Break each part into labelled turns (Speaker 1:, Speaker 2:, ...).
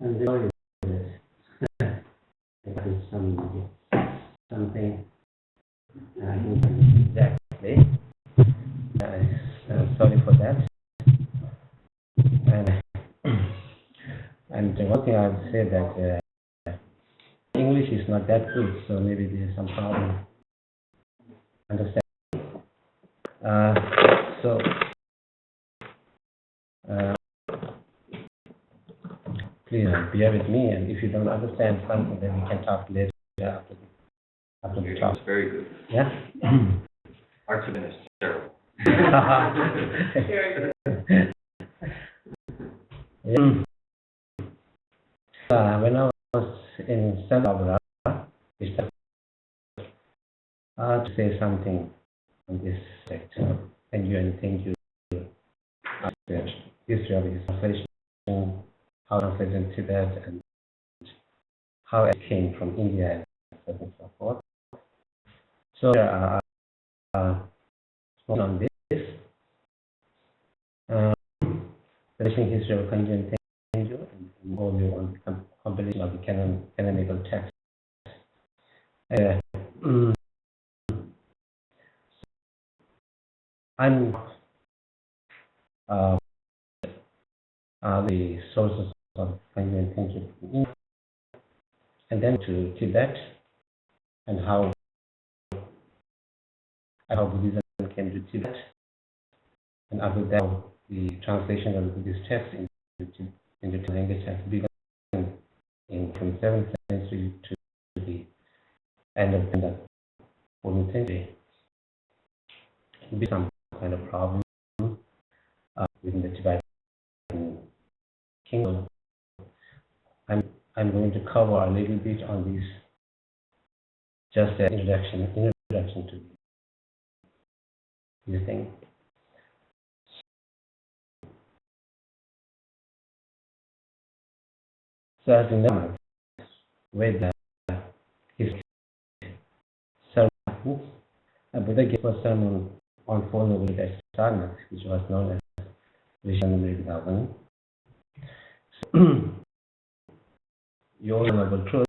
Speaker 1: I'm sorry for this. Because something exactly. I'm sorry for that. And and one thing I would say that English is not that good, so maybe there's some problem understanding. Uh, so uh, please bear with me, and if you don't understand something, then we can talk later after the talk.
Speaker 2: It's very good.
Speaker 1: Yeah.
Speaker 2: Our Tibet is terrible.
Speaker 1: Yeah. When I was in Salvador, we started to say something on this sector. Thank you. The history of his translation, how translated Tibet, and how it came from India, and so forth. So on this, the recent history of Kanggyur and Tenngyur, and overview on the compilation of the canonical text. I'm the sources of Kanggyur and Tenngyur, and then to Tibet, and how Buddhism came to Tibet, and after that, the translation of the Buddhist text into language has begun from 7th century to the end of the 14th century. It will be some kind of problem within the Tibetan kingdom. I'm going to cover a little bit on this, just an introduction to this thing. So as in the with his sermon, Buddha gave a sermon on Four Noble Sadhanas, which was known as Vishanamrita. Your Noble Truth.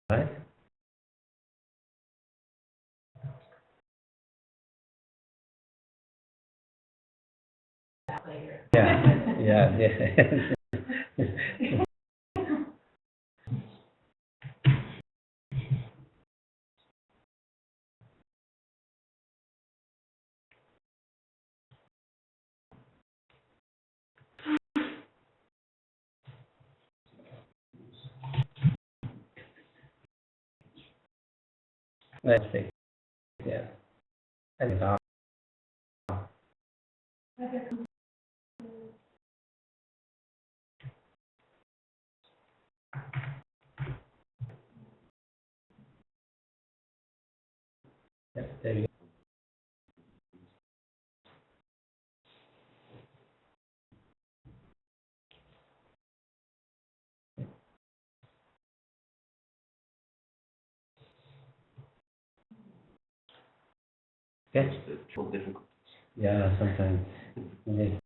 Speaker 1: Right? Yeah. Let's see. Yeah. And yes, there you go. Okay.
Speaker 2: It's difficult.
Speaker 1: Yeah, sometimes. Yeah.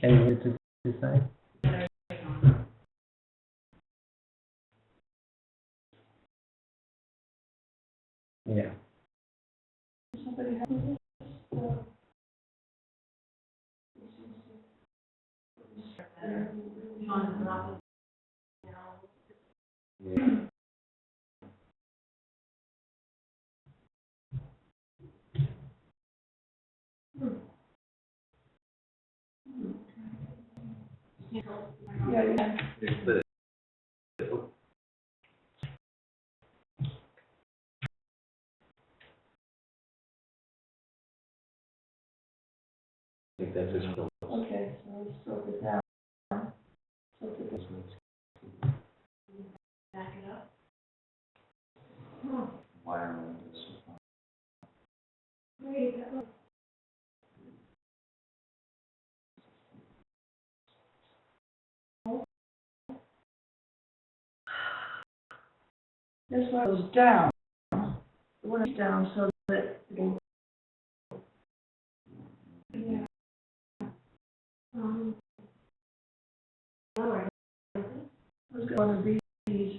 Speaker 1: Can you move to this side? Yeah.
Speaker 2: It's the think that's his film.
Speaker 3: Okay, so we stroke it down. Stroke it down. Back it up.
Speaker 2: Environment is.
Speaker 3: There you go. This one goes down. The one is down so that it'll. Yeah. All right. I was one of these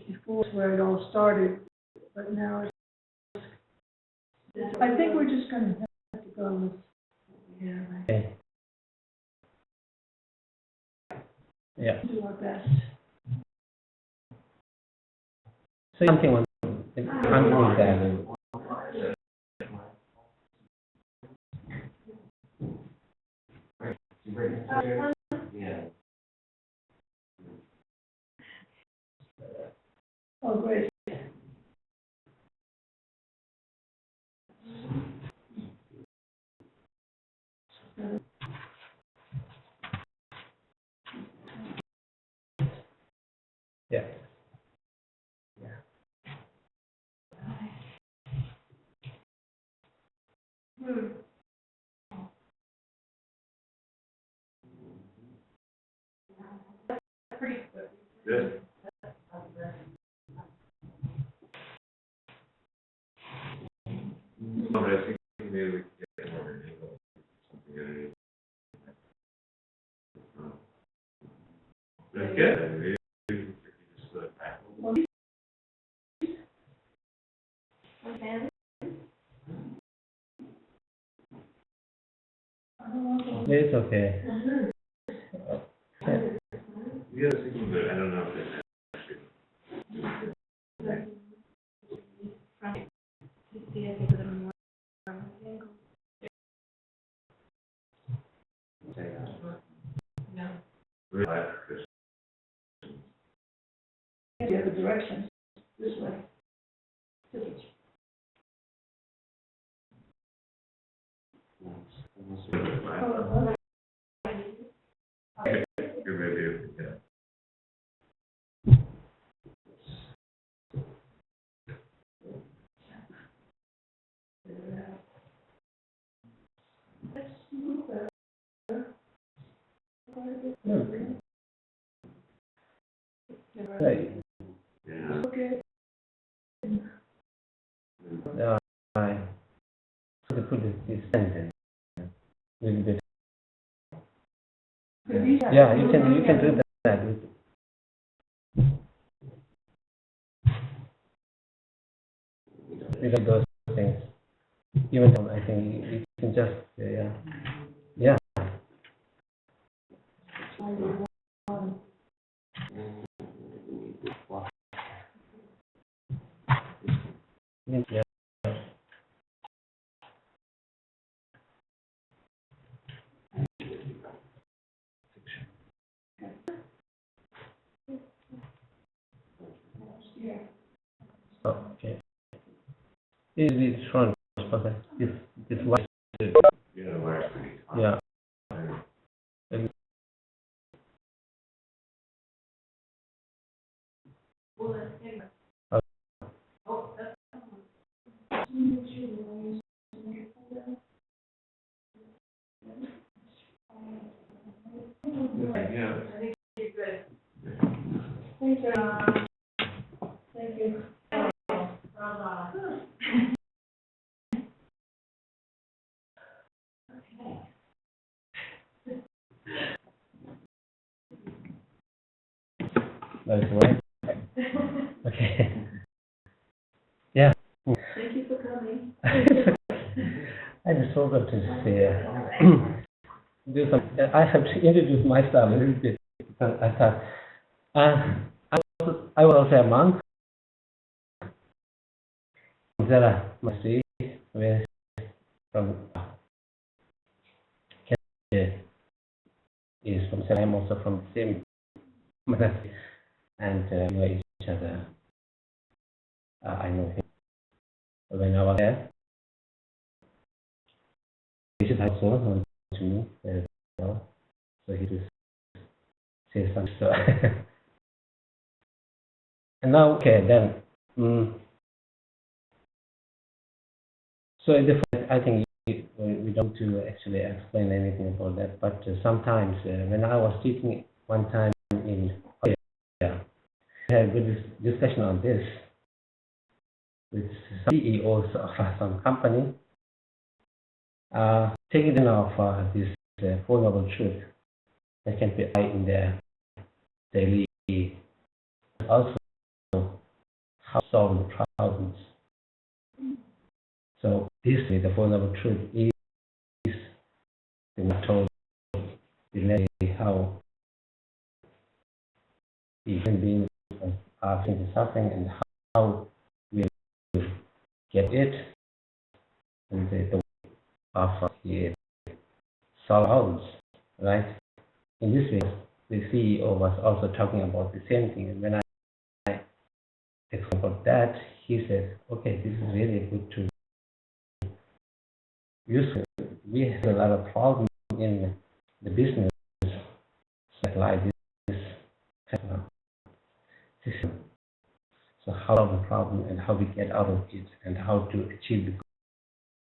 Speaker 3: before where it all started, but now it's. I think we're just going to have to go with. Yeah.
Speaker 1: Okay. Yeah.
Speaker 3: Do our best.
Speaker 1: So something on underneath that.
Speaker 2: Yeah.
Speaker 3: Oh, great.
Speaker 1: Yeah.
Speaker 2: Good. No, but I think maybe we can get more of an angle, something underneath. That's good. I mean, maybe we can just back a little.
Speaker 3: Okay.
Speaker 1: It's okay.
Speaker 2: Yeah, it's thinking, but I don't know if it's actually. Really high, because
Speaker 3: The other direction, this way.
Speaker 2: really high.
Speaker 3: Oh,
Speaker 2: You're maybe, yeah.
Speaker 3: let's move that.
Speaker 1: Right.
Speaker 2: Yeah.
Speaker 3: Okay.
Speaker 1: I to put this sentence a little bit. Yeah, you can do that. Without those things. Even though I think you can just yeah. Yeah. Yeah. Okay. Is it front? Okay. This white.
Speaker 2: Yeah, where it's pretty high.
Speaker 1: Yeah.
Speaker 2: Yeah.
Speaker 3: Thank you. Thank you.
Speaker 1: That's right. Okay. Yeah.
Speaker 3: Thank you for coming.
Speaker 1: I just forgot to say, do some. I have to introduce myself a little bit because I thought I was also a monk. Zara Masri, where from Kanggyur is from. I'm also from the same monastery, and we know each other. I know him when I was there. This is also known to me. know, so he just says something. So and now, okay, then. So I think we don't to actually explain anything about that, but sometimes when I was teaching one time in Australia, we had a good discussion on this with some CEOs of some company, taking of this Four Noble Truth that can be applied in their daily, also how to solve the problems. So this way, the Four Noble Truth is the told how human beings are facing suffering and how we get it, and the way of the solve, right? In this way, the CEO was also talking about the same thing, and when I explained about that, he said, okay, this is really good to use. We have a lot of problems in the business like this system. So how to solve the problem and how we get out of it and how to achieve the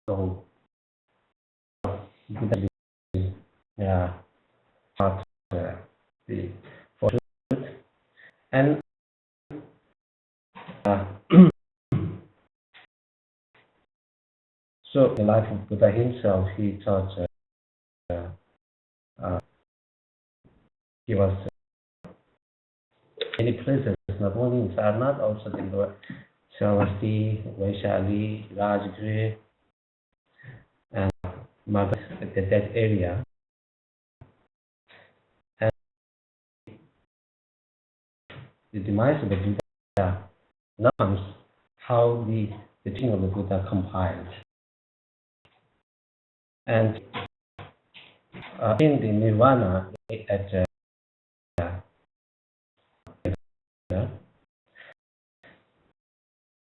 Speaker 1: goal. Part the fortune and so the life of Buddha himself, he taught he was many places, not only in Sarnath, also in the Sravasti, Vaishali, Rajgir, and Magadha, that area. And the demise of the Buddha now comes how the teaching of the Buddha compiled. And in the Nirvana at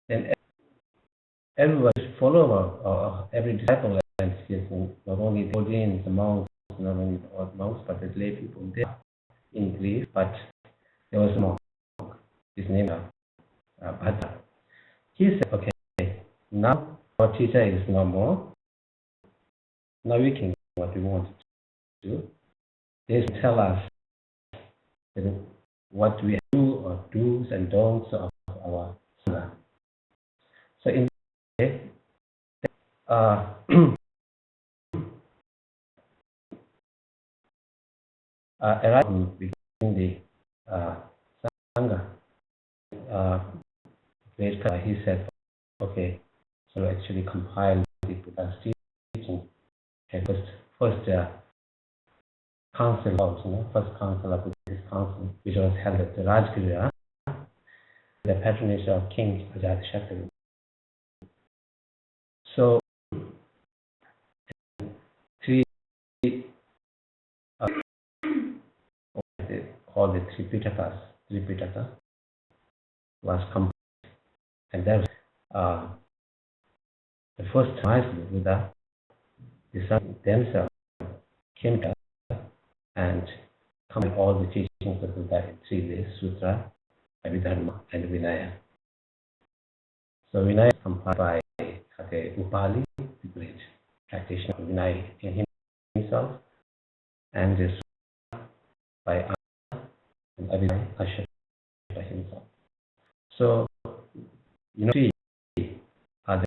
Speaker 1: then every follower or every disciple, and not only the audience, the monks, not only the monks, but the lay people there in Greece, but there was a monk, his name Bhadra. He said, okay, now our teacher is no more. Now we can do what we want to do. They tell us what we do or do's and don'ts of our Sangha. So in arriving between the Sangha, he said, okay, so actually compile the Buddha's teaching. And first council, first council of Buddhist council, which was held at the Rajgir, the patronage of King Ajatashatru. So three called the Tripitaka was complete, and that was the first time the Buddha, the Son themselves came down and combined all the teachings of Buddha in 3 days: Sutra, Abhidharma, and Vinaya. So Vinaya is compiled by Upali, the great practitioner of Vinaya in himself, and the Sutra by Anna, and Abhidharma Kashyapa by himself. So, three are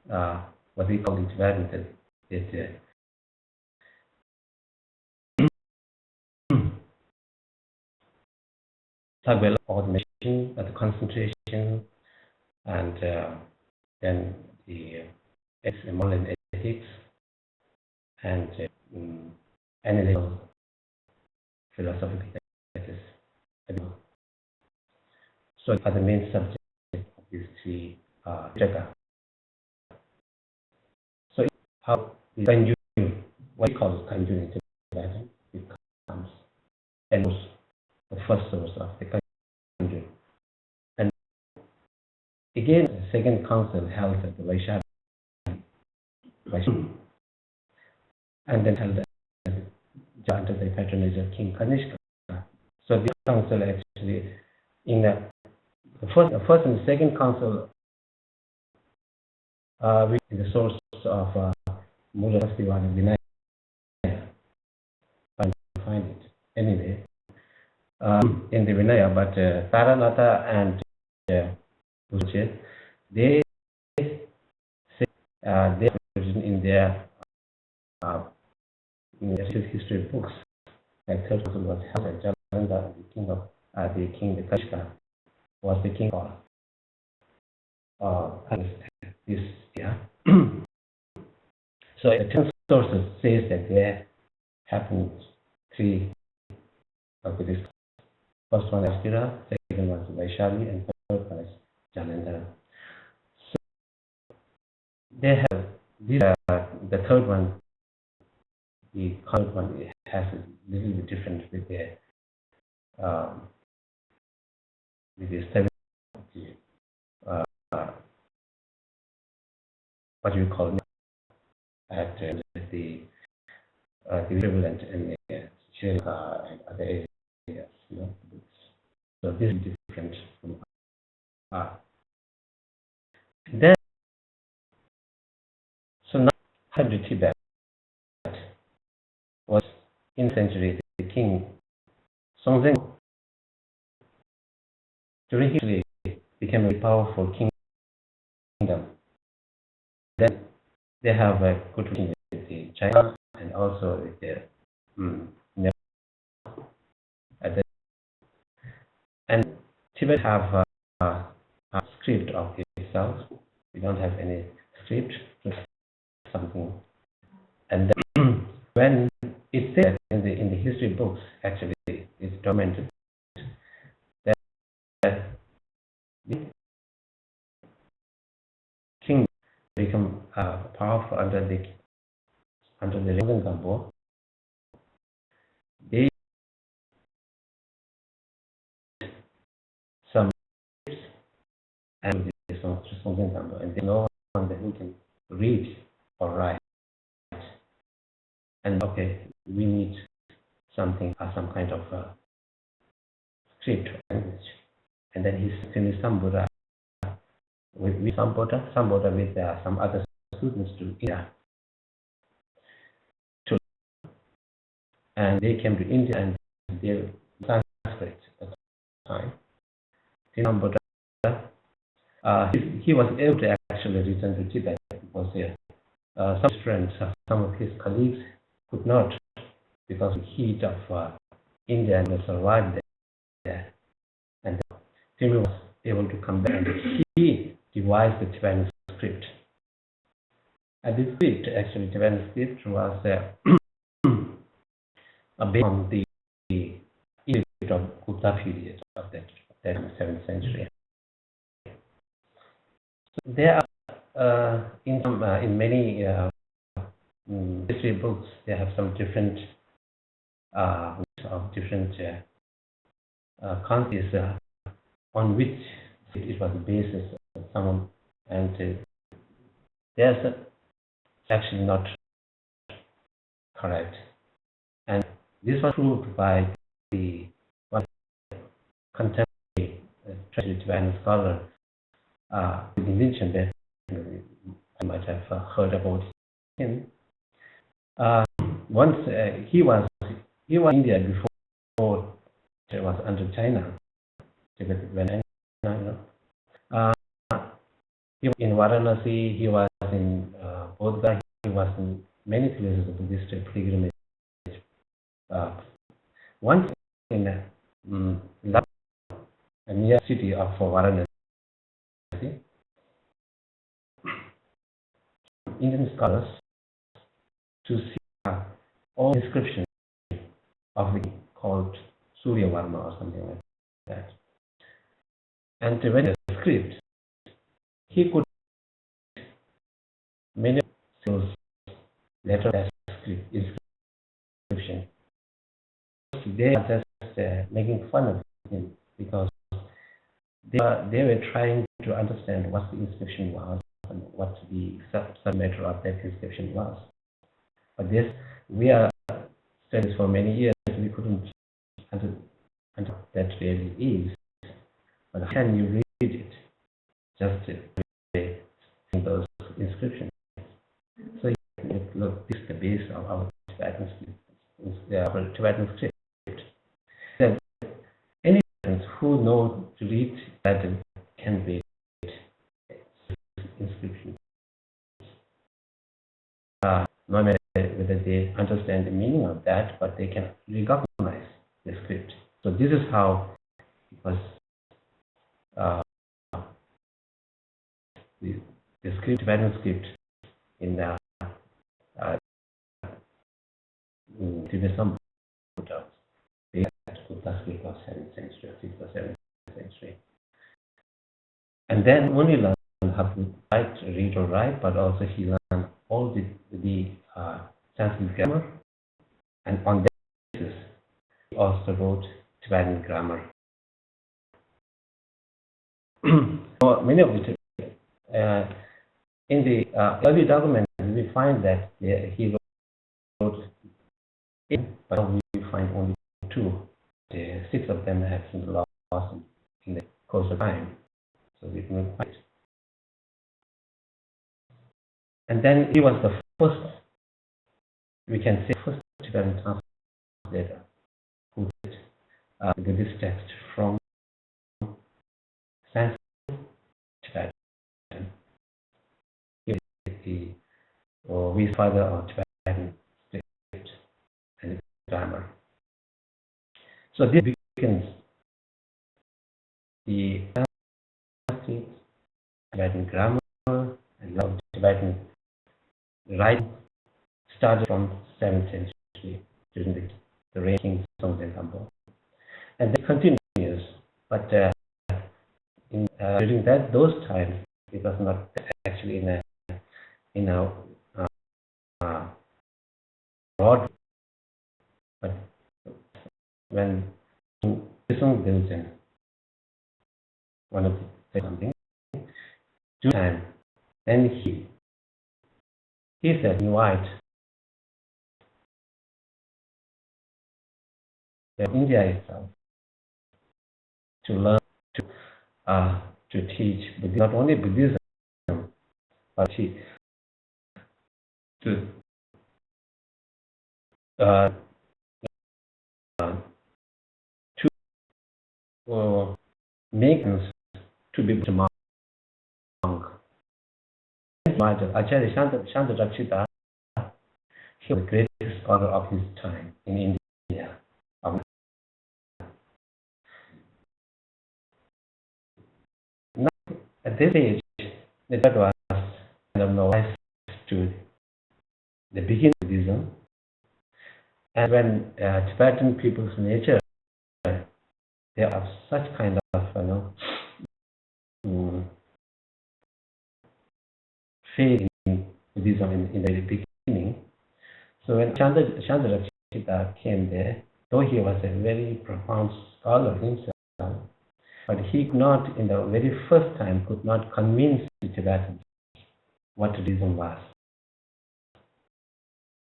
Speaker 1: the, what we call interpreted is Tagwell ordination, the concentration, and then the moral and ethics, and analytical philosophical ethics. So are the main subject of these 3 Jagga. So how the Kanggyur, what we call Kanggyur in Tibetan, becomes and the first source of the Kanggyur. And again, the second council held at the Vaishali, and then held at under the patronage of King Kanishka. So this council actually, in the first and second council, in the source of Mula Festival in Vinaya, I find it anyway, in the Vinaya, but Taranata and Uche, they say they written in their history books, like third council was held at Jalandhar, the king, the Kashka, was the king of this year. So the ten sources says that there happened three of this. First one is Kira, second one is Vaishali, and third one is Jalandhar. So they have these the third one, the current one has a little bit different with the seven what you call at the equivalent in Sri Lanka and other areas, you know. So this is different from then. So now Tibet was in the century the king Songzhen during history became a powerful kingdom. Then they have a good relationship with China and also with their and Tibet have a script of itself. We don't have any script, just something. And then when it says in the history books, actually it's documented that the king become powerful under the Gambo. They some and and they know one who can read or write. And okay, we need something, some kind of script language. And then he finished Sambura with Sambura with some other students to India. And they came to India and they Sanskrit at the time. Sambura, he was able to actually return to Tibet because some of his friends, some of his colleagues could not, because of the heat of India, and survived there. And Tenngyur was able to come back, and he devised the Tibetan script. And the script, actually, Tibetan script was based on the Egypt of Gupta period of that 7th century. So there are in many history books, they have some different countries on which it was the basis of some, and there's actually not correct. And this was proved by the one contemporary Tibetan scholar with invention that I might have heard about him. Once he was in India before it was under China. When he was in Varanasi, he was in Bodh, he was in many places of Buddhist pilgrimage. Once in a near city of Varanasi, Indian scholars to see all inscriptions of the called Surya Varma or something like that. And when the script, he could many of those letters as inscription. They are just making fun of him because they were trying to understand what the inscription was and what the submatter of that inscription was. But this, we are studied for many years, we couldn't understand what that really is. But how can you read it? Just in those inscriptions. So look, this is the base of our Tibetan script. Then any persons who know to read Tibetan can read inscriptions. No matter whether they understand the meaning of that, but they can recognize the script. So this is how it was the script, Tibetan script in the Tibet Buddha. Buddha script of 7th century, 6th or 7th century. And then only learn how to write, read or write, but also he learned all the Sanskrit grammar, and on that basis he also wrote Tibetan grammar. So many of the in the early documents we find that he wrote 8, but we find only 2. The 6 of them have been lost in the course of time, so we cannot find it. And then he was the first, we can say, first Tibetan translator who did this text from Sanskrit Tibetan. He is the father of Tibetan script and grammar. So this begins the Sanskrit, Tibetan grammar, and Tibetan writing started from 7th century during the reign of King Songtsen. And it continues, but during those times it was not actually in a broad, but when Songtsen wanted to say something, two times, then he said, invite India itself to learn to teach not only Buddhism, but to make us to be a monk. Acharya Shanta Rakshita, he was the greatest scholar of his time in India. Now, at this age, the Tibet was kind of novice to the beginning of Buddhism, and when Tibetan people's nature, they have such kind of faith in Buddhism in the very beginning. So when Shanta Rakshita came there, though he was a very profound scholar himself, but he could not, in the very first time, could not convince the Tibetans what Buddhism was.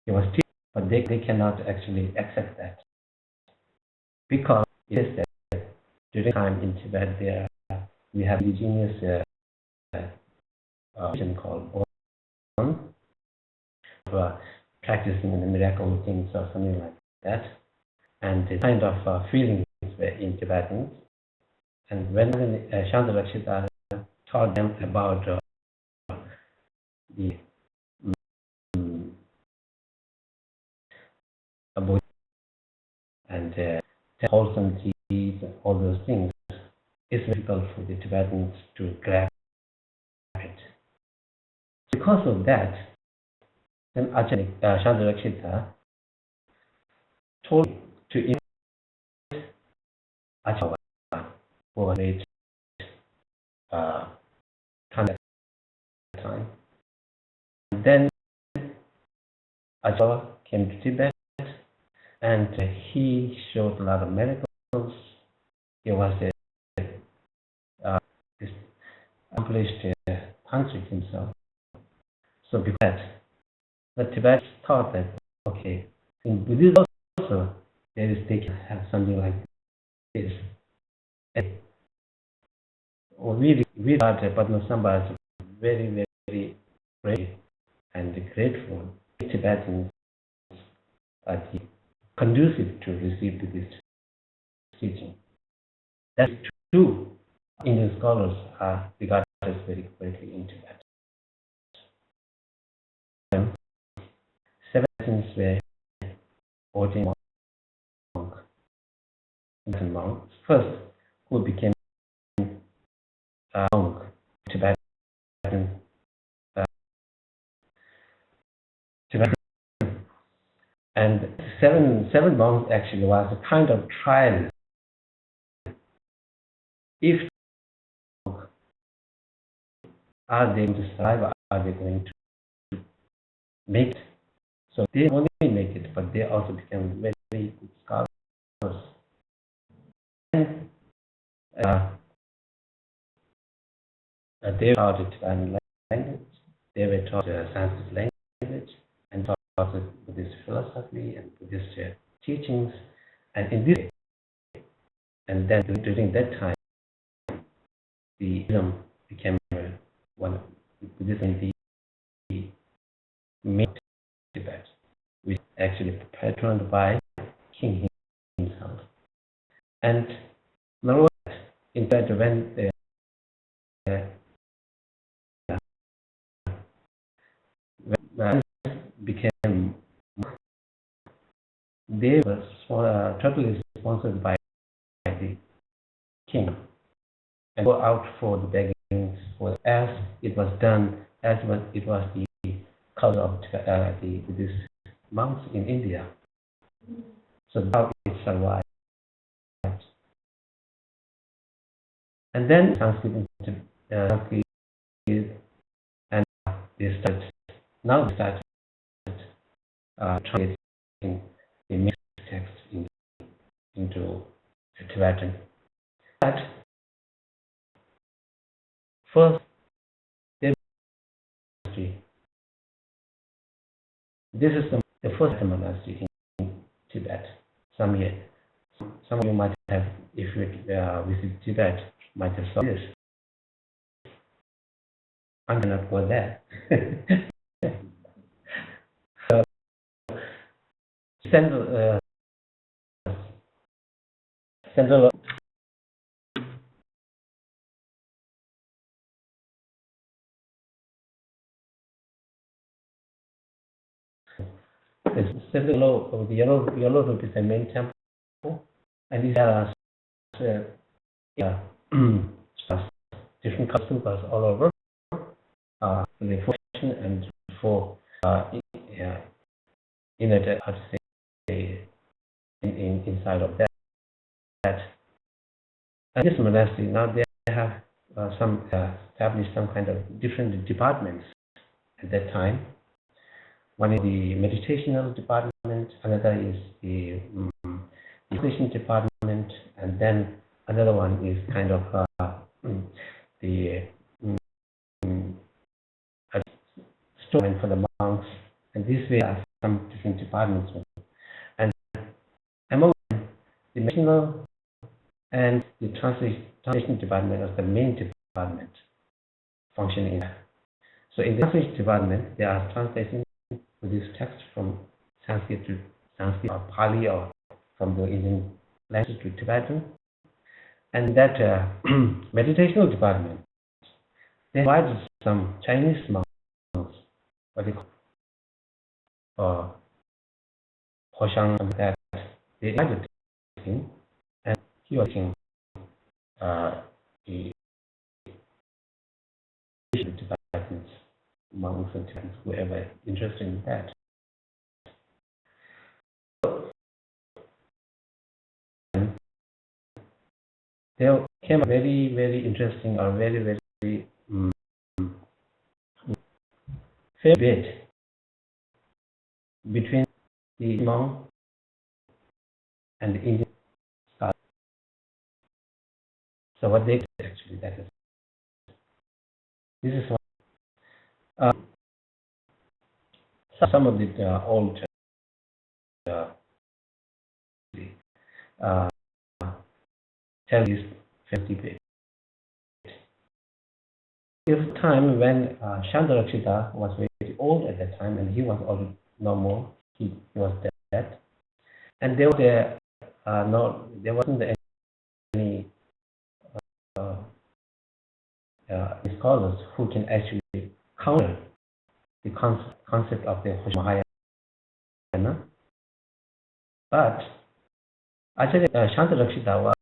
Speaker 1: He was teaching, but they cannot actually accept that, because it is that during time in Tibet we have indigenous religion called practicing the miracle things or something like that, and the kind of feelings were in Tibetans. And when Shanta Rakshita taught them about the Buddhism and wholesome teas and all those things, it's difficult for the Tibetans to grasp it. Because of that, then Acharya Shanta Rakshita told to invite Acharya, who was late time. And then Acharya came to Tibet, and he showed a lot of miracles. He was accomplished tantric himself. So because that, the Tibetans thought that, okay, in Buddhism also there is they can have something like this. And we started Padmasambhas very, very brave and grateful. Tibetans are conducive to receive this teaching. That's true. Indian scholars are regarded as very greatly in Tibet. Seven were ordained monks. First, who became a monk, Tibetan, Tibetan, and seven monks actually was a kind of trial. If are they going to survive, or are they going to make it? So they only make it, but they also become very, very good scholars. And they were taught Tibetan language, they were taught Sanskrit language, and taught Buddhist philosophy and Buddhist teachings. And in this, and then during that time, the Buddhism became one of Buddhism the main Tibet, which actually patroned by King himself. And moreover, in fact, when became, they were totally sponsored by the king and go out for the beggings, for as it was done, it was the culture of the Buddhist monks in India. So now it survived. And then Sanskrit and they started, now they started translating the mixed text into Tibetan. But first, this is the first monastery in Tibet. Some of you might have, if you visit Tibet, might have saw this. I'm not go there. So, central central of the yellow room is the main temple, and there are different stupas all over for the function and for inner how to say inside of that. And this monastery now they have established some kind of different departments at that time. One is the meditational department, another is the education department, and then another one is kind of the storeman for the monks, and these way are some different departments. And among them, the medicinal and the translation department are the main department functioning. So in the translation department, there are translations for this text from Sanskrit to Sanskrit or Pali or from the Indian language to Tibetan. And that meditational department, they invited some Chinese monks, what they call Hoshang, that they invited him, and he was teaching the Tibetans, monks and Tibetans, whoever interested in that. There came a very, very interesting or very, very fair debate between the monk and the Indian scholars. So what they did actually, that is, this is what some of the old uh, tell this Tibet. It was a time when Chandrarakshita was very old at that time, and he was already no more. He was dead, and there wasn't any scholars who can actually counter the concept of the Mahayana. But actually, Chandrarakshita was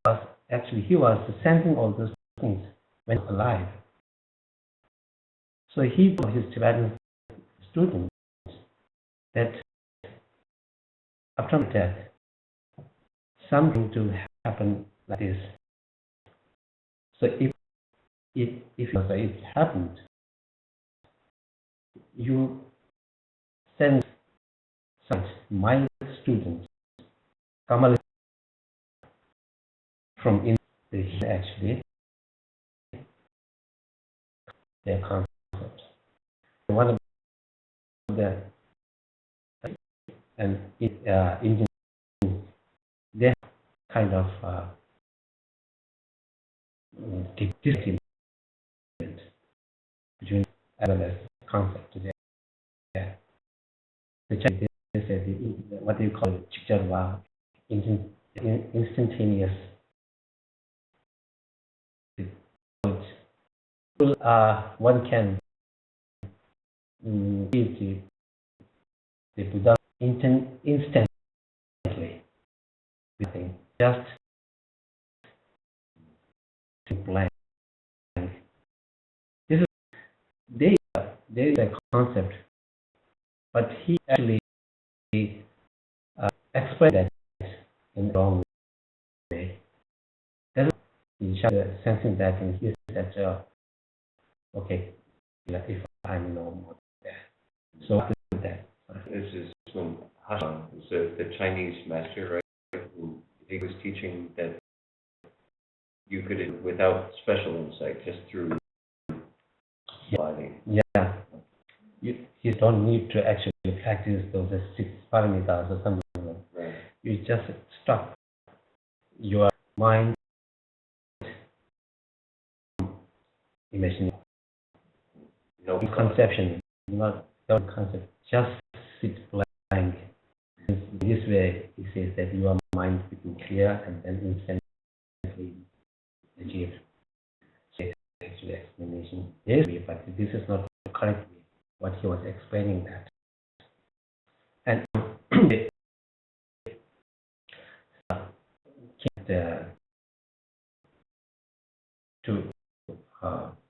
Speaker 1: he was sensing all those things when he was alive. So he told his Tibetan students that after death, something to happen like this. So if it happened, you send my students, Kamal, from in the actually their concepts. One of the and Indian they kind of disagreement between as well as concept there. The Chinese say what do you call it? Chikcharwa, instantaneous. One can give the Buddha instantly. Just to blank. This is there is a concept, but he actually explained that in the wrong way. That's sensing that in his that okay, if I'm no more there. So after that.
Speaker 2: This is from Hassan, who's the Chinese master, right? Who he was teaching that you could, without special insight, just through body.
Speaker 1: Yeah. You don't need to actually practice those 6 paramitas or something like that.
Speaker 2: Right.
Speaker 1: You just stop your mind imagining.
Speaker 2: No
Speaker 1: Conception, not concept. Just sit blank. In this way, he says that your mind become clear and then instantly achieve. So actually explanation. Yes, but this is not the correct way. What he was explaining that. And to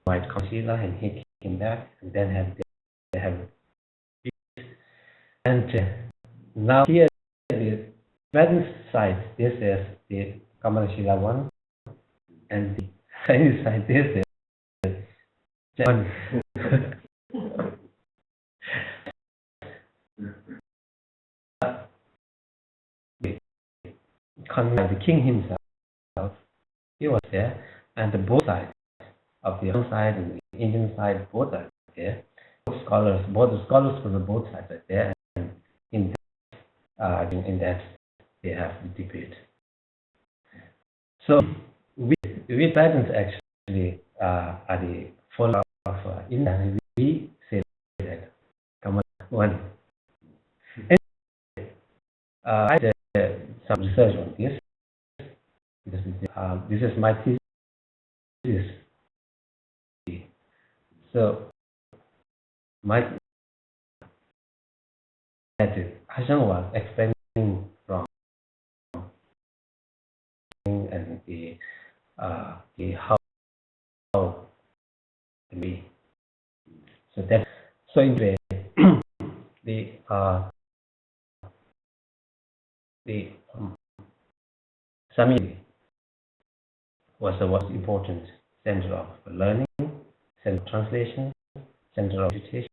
Speaker 1: white concealer and he came back and then they have and now here the Tibetan side this is the Kamalashila one and the Chinese side this is Japan. The king himself, he was there, and both sides of the Hmong side and the Indian side, both are there. Both the scholars from both sides are there, and in that they have the debate. So we Tibetans actually are the followers of India. We say that Kamal one. I did some research on this because this is my thesis. So my Hassan was explaining from and the how we so that so in way the Samiri was the most important center of learning, center of translation, center of education.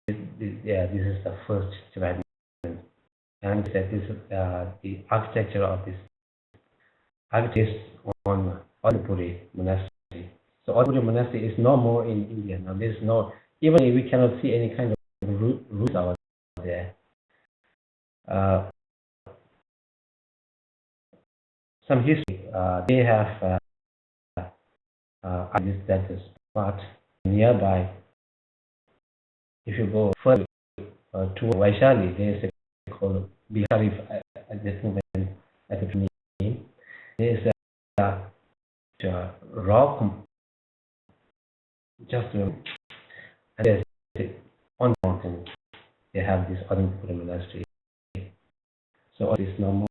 Speaker 1: This is the first Tibetan, and that is the architecture of this architecture on Odhpuri monastery. So Odhpuri monastery is no more in India now. There is no, even if we cannot see any kind of roots out there. some history. They have that spot nearby. If you go further to Vaishali, there is a called Bihari at this moment at the name. There is a rock just and there's on the mountain. They have this Adamapura monastery. So all this no more.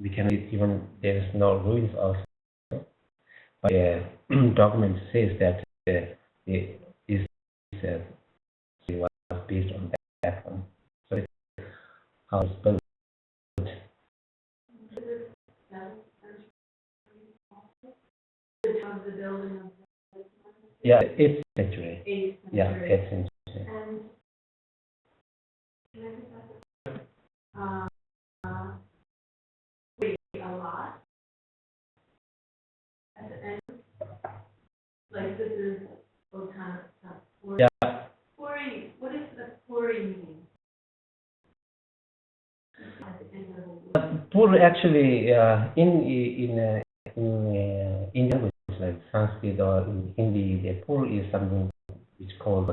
Speaker 1: We can even there is no ruins also. But the document says that this was based on that one. So it's how it's built. Yeah, 8th century. Yeah, 8th century.
Speaker 3: A lot. At the end, like this is Otana.
Speaker 1: Yeah.
Speaker 3: Puri, what is the Puri meaning? At the end of the word.
Speaker 1: Pur actually in Indian language like Sanskrit or in Hindi, the pur is something which is called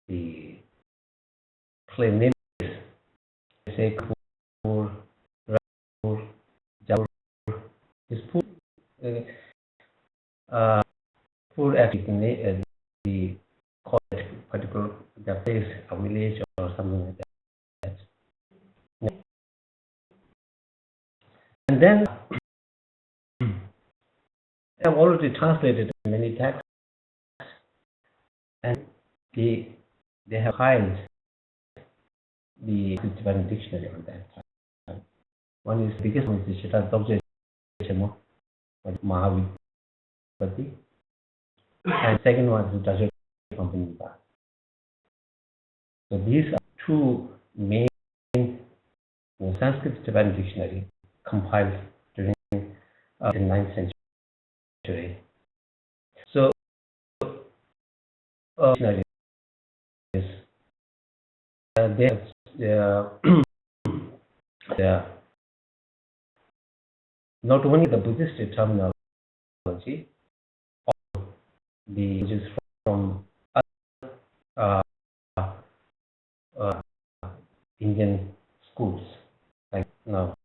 Speaker 1: the clay names. Say pur, pur, jaur. Is pur pur actually the call particular the place, a village or something like that. And then I've already translated many texts, and they have filed the Tibetan dictionary on that time. One is the biggest one is the Shita Dokje Chemo, Mahavipati, and second one is the Dajjal Company. So these are two main Sanskrit Tibetan dictionary compiled during the 9th century. So dictionary is not only the Buddhist terminology, or the which is from Indian schools, like now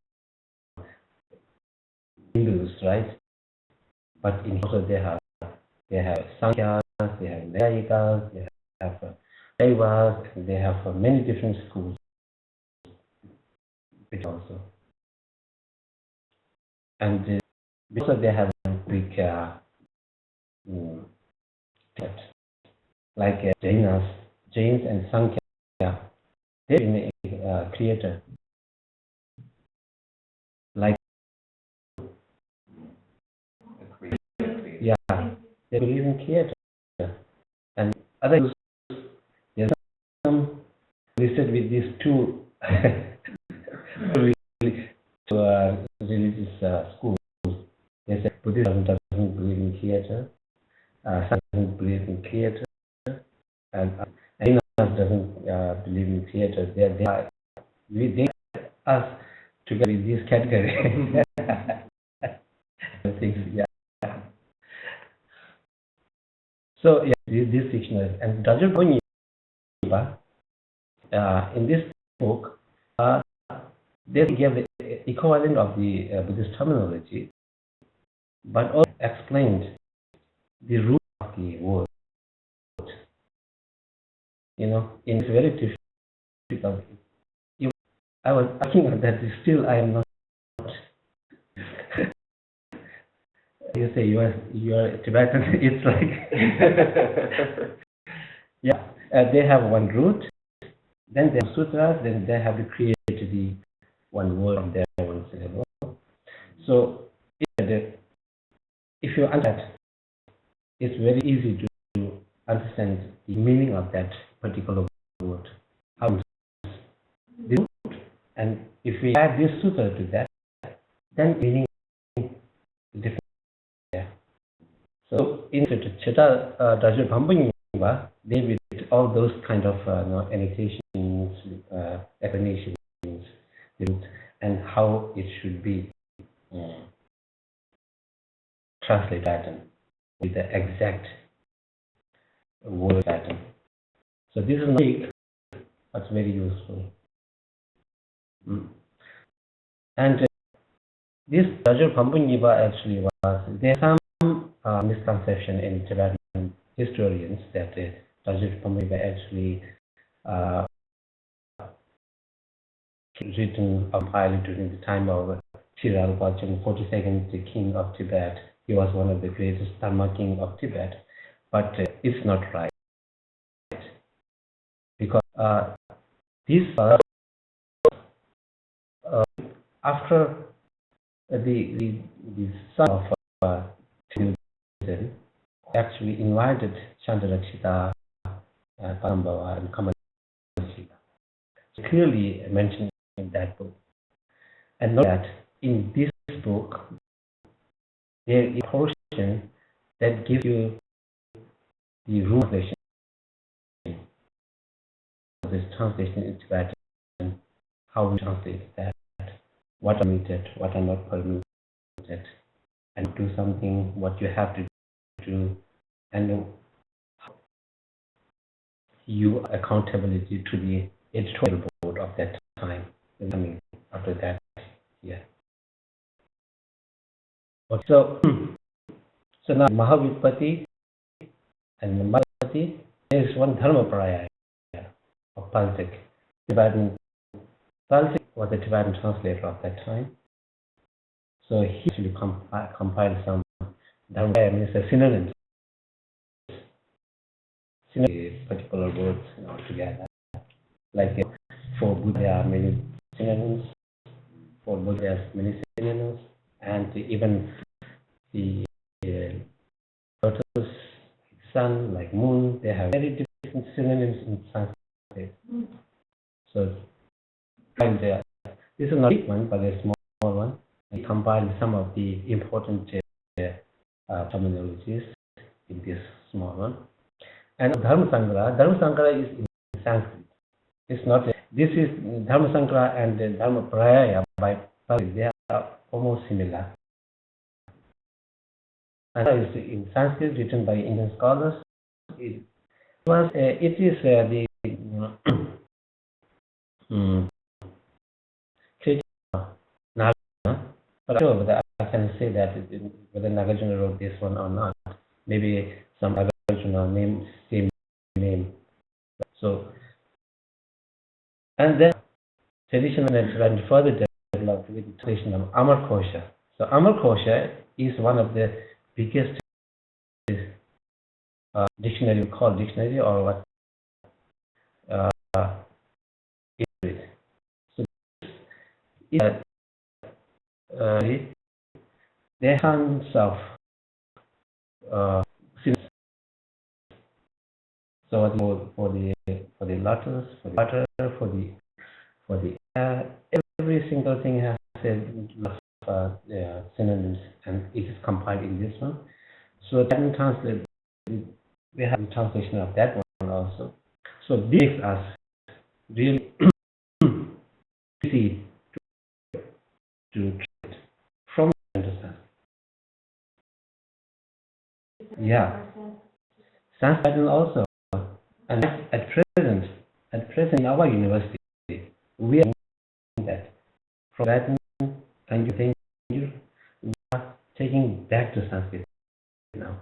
Speaker 1: Hindus, right? But in also they have Sankhya, they have Nayayikas, they have Shaivas, and they have many different schools, which also. And also they have Greek like Jains and Sankhya. They're in a creator. Like yeah, they believe in creator. And other there's some listed with these two religious schools. They say Buddhism doesn't believe in creator, Sankhya doesn't believe in creator, and Jainas doesn't believe in creator. They us together in this category. Things, yeah. So yeah, this dictionary and Dajjal in this book, they give the equivalent of the Buddhist terminology, but also explained the root of the word. You know, it's very difficult. I was asking that still I am not. You say you are Tibetan. It's like yeah, they have one root. Then they have sutras. Then they have to create the one word from their one syllable. So if you understand, it's very easy to understand the meaning of that particular word. How the root, and if we add this sutra to that, then meaning is different. Yeah. So in the Chitta Dajjal Pambanyingba, they with all those kind of annotations, explanations, and how it should be translate pattern with the exact word pattern. So this is not big, but it's very useful. And this Rajur Pampunyiba actually was, there's some misconception in Tibetan historians that Rajur Pampunyiba actually written compiled during the time of Chiral Bachchan, 42nd king of Tibet. He was one of the greatest Dharma king of Tibet, but it's not right, because this was after the son of Tenngyur actually invited Chandrakshita, Parambhava, and Kamalashita. Clearly mentioned in that book. And note that in this book, there is a portion that gives you the root translation, this translation in Tibetan, how we translate that, what are permitted, what are not permitted, and do something, what you have to do, and you accountability to the editorial board of that time. I mean, after that, yeah. So now Mahavipati and Mahavipati, there is one Dharma Paraya of Palsik. Tibetan Palsik was a Tibetan translator of that time. So he actually compiled some Dharma Paraya, means synonyms, particular words together. Like for Buddha, there are many synonyms. For Buddha, there are many synonyms, and even the turtles, sun, like moon, they have very different synonyms in Sanskrit. So this is not a big one, but a small one. I compiled some of the important terminologies in this small one. And Dharma Sangra is in Sanskrit. It's not. This is Dharma Sangra and Dharma Paraya by Pali. They are almost similar. And it's in Sanskrit, written by Indian scholars. It is the Nagarjuna, but whether I can say that whether Nagarjuna wrote this one or not. Maybe some Nagarjuna name, same name. So, and then tradition went further developed with the tradition of Amar Kosha. So Amar Kosha is one of the biggest dictionary, we call dictionary or what? So there are tons of so for the letters, for the water, for the air, every single thing has synonyms, and it is compiled in this one. So that translate, we have the translation of that one also. So this makes us really easy to treat from understand. Yeah, Sanskrit also, and at present in our university, we are doing that from Latin and Tenngyur, we are taking back to Sanskrit now,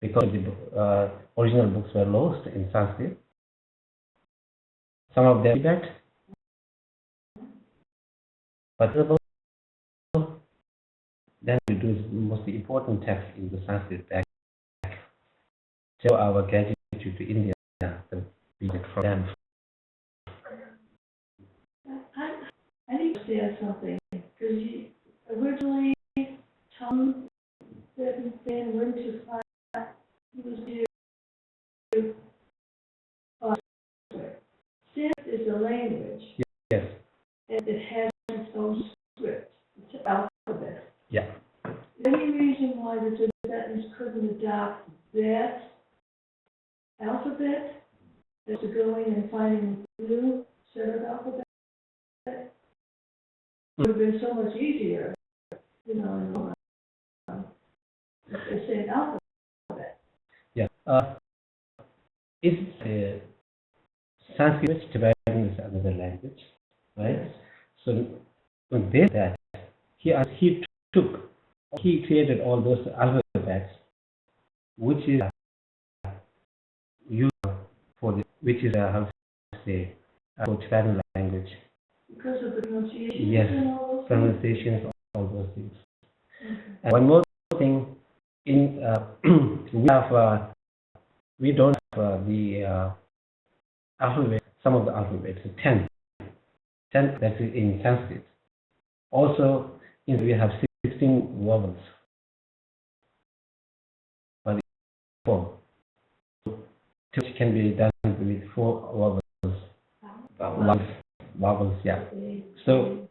Speaker 1: because the original books were lost in Sanskrit. Some of them Tibet, but then we do the most important text in the Sanskrit back. Show our gratitude to India, we get from them.
Speaker 3: I need to say something, because originally Tom didn't went to find, he was to Sith is a language.
Speaker 1: Yes.
Speaker 3: And it has its own script. It's an alphabet.
Speaker 1: Yeah.
Speaker 3: Any reason why the Tibetans couldn't adopt that alphabet as to going and finding a new set of alphabet? It would have been so much easier, in the long run. They say an alphabet.
Speaker 1: Yeah. It's Sanskrit, Tibetan is another language, right? So when they did that, he created all those alphabets, which is used for which is how to say for Tibetan language.
Speaker 3: Because of the pronunciation.
Speaker 1: Yes,
Speaker 3: and all those things?
Speaker 1: pronunciations, all those things.
Speaker 3: Okay.
Speaker 1: And one more thing, in we don't have the alphabet. Some of the alphabets, 10 that's in Sanskrit. Also, we have 16 vowels. But which can be done with 4 vowels. Vowels, yeah. So,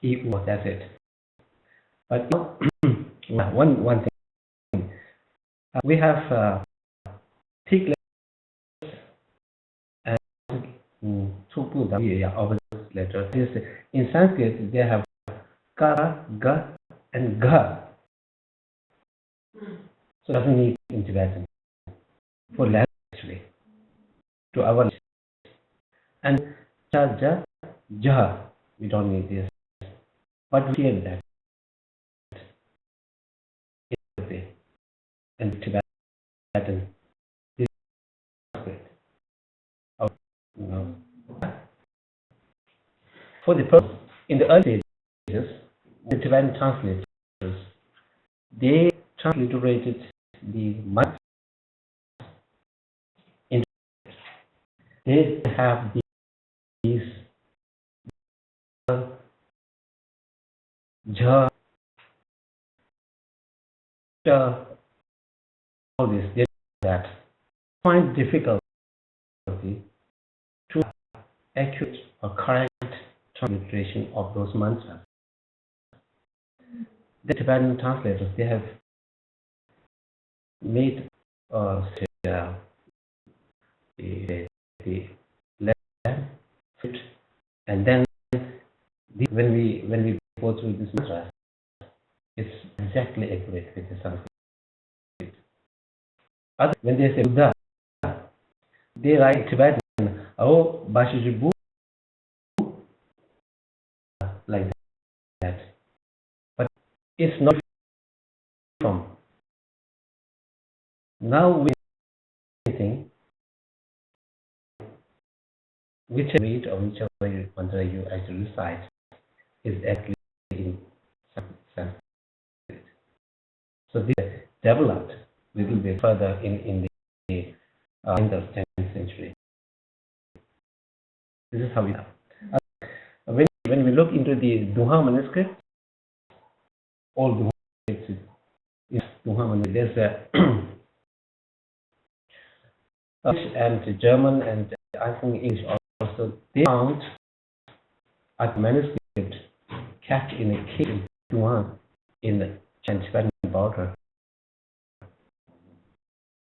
Speaker 1: well, that's it. But one thing, we have thick letters and opposite letters. In Sanskrit, they have ka, ga, and ga. So it doesn't need in Tibetan for language actually to our language. And cha, ja, ja, we don't need this, but we hear that in Tibetan. This is great. For the purpose, in the early stages, the Tibetan translators, they transliterated the months. They have these ja, ta, all this. They that find difficulty to accurate or correct transliteration of those mantras. The Tibetan translators, they have made the letter fit, and then when we go through this mantra, it's exactly accurate with the Sanskrit. When they say Buddha, they write Tibetan, oh, Bashijibu, like that. But it's not from. Now we think whichever read or whichever mantra you actually recite is actually in Sanskrit. So this developed a little bit further in the end of 10th century. This is how we have. When we look into the Duha manuscript, all Duha is Duha manuscript. There's English and German and I think English also. They found a manuscript kept in a cave in Duha in the Tibetan border.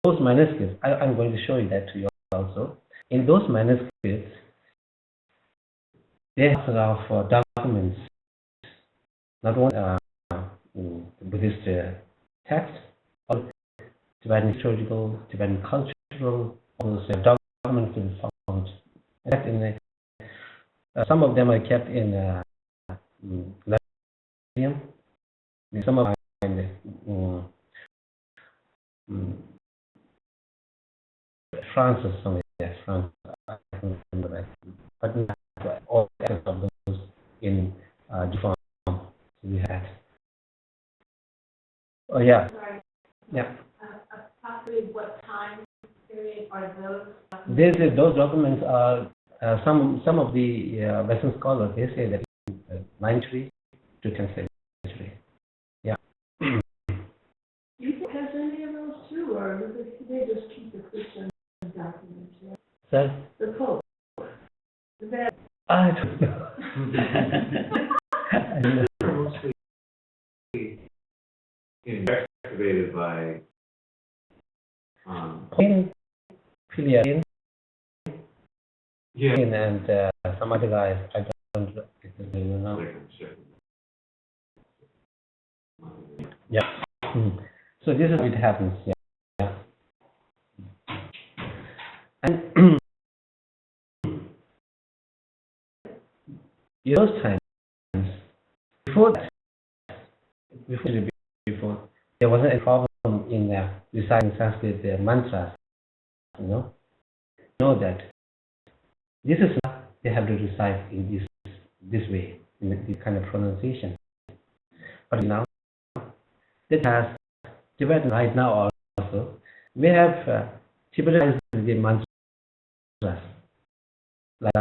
Speaker 1: Those manuscripts, I'm going to show you that to you also. In those manuscripts, they have documents, not only Buddhist text, or Tibetan historical, Tibetan cultural, all those documents are found. In some of them are kept in museum. Some of them in France or somewhere. Yes, France. I don't remember that. But all of those in different form we had. Oh yeah.
Speaker 4: Sorry.
Speaker 1: Yeah.
Speaker 4: Approximately what time period are those?
Speaker 1: Those documents are some of the Western scholars, they say that 9th century to 10th century. Yeah.
Speaker 3: Do you think has any of those too, or do they just keep the Christian documents? Yeah?
Speaker 1: Sir?
Speaker 3: The Pope. The bad.
Speaker 1: I don't know. I don't know.
Speaker 5: Mostly excavated by
Speaker 1: Filiarian
Speaker 5: yeah.
Speaker 1: and some other guys. I don't know. Yeah. So this is how it happens. Yeah. And in those times, before that, before there wasn't a problem in reciting Sanskrit mantras. You know that this is what they have to recite in this way, in this kind of pronunciation. But now that has Tibetan right now also, we have Tibetan the mantras like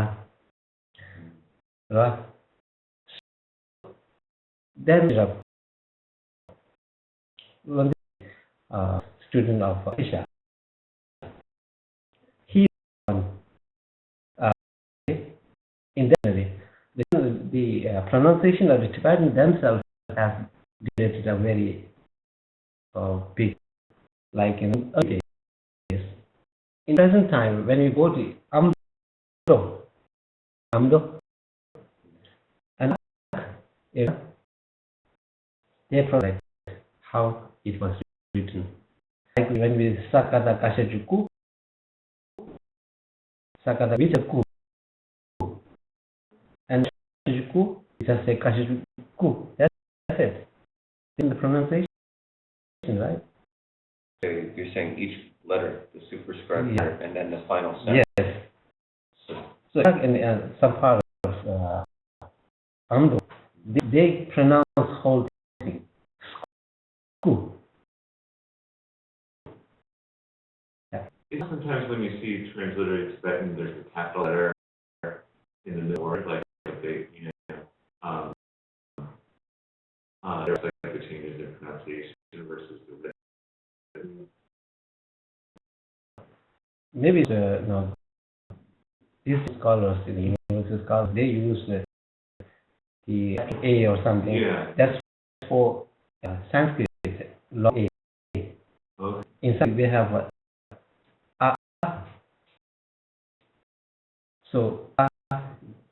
Speaker 1: right. Then one student of Asia, he in dictionary, the pronunciation of the Tibetan themselves have created a very big, like in early days. In present time, when you go to Amdo, and they provide how it was written. Like when we Sakata Kashajuku, Sakata Vichaku, and Kashajuku, it just say Kashajuku. That's it. In the pronunciation, right?
Speaker 2: So you're saying each letter, the superscribed
Speaker 1: Yeah.
Speaker 2: letter, and then the final sentence.
Speaker 1: Yes.
Speaker 2: So,
Speaker 1: So in some part of Amdo, they pronounce whole thing. Sku.
Speaker 5: Sometimes when you see transliterated Tibetan, there's a capital letter in the middle word, like they, there's like the changes in pronunciation versus the written.
Speaker 1: Maybe it's, no, these scholars, in the university scholars, they use the A or something.
Speaker 5: Yeah.
Speaker 1: That's for Sanskrit, long A.
Speaker 5: Okay.
Speaker 1: In Sanskrit, we have A. So A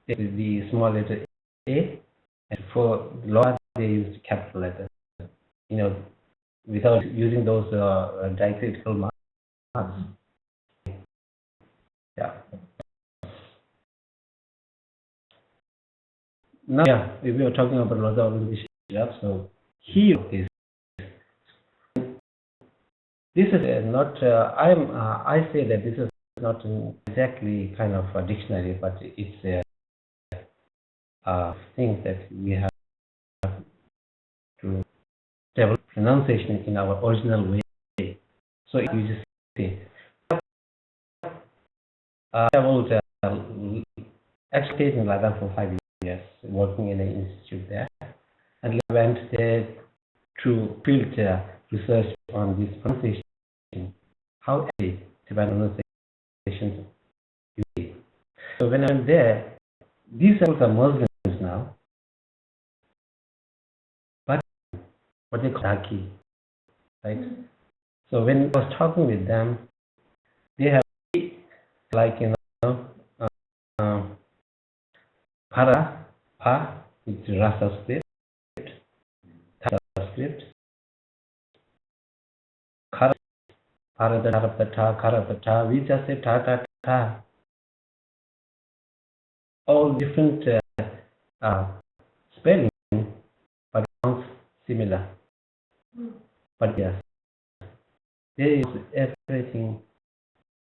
Speaker 1: is the small letter A, and for long they use capital letter. Without using those diacritical marks. Yeah. Now, yeah, we were talking about Raja English. So here is this is not. I say that this is not exactly kind of a dictionary, but it's a thing that we have to develop pronunciation in our original way. So if you just say, I have worked actually in Ladakh for 5 years, working in an institute there, and went there to field research on this pronunciation, how the Tibetan pronunciations use. So when I'm there, these are Muslims now, but what they call Daki, right? So when I was talking with them, they have like para, pa, it's rasa script, tha script, khara, khara, we just say ta. All different spelling, but sounds similar. But yes, there is everything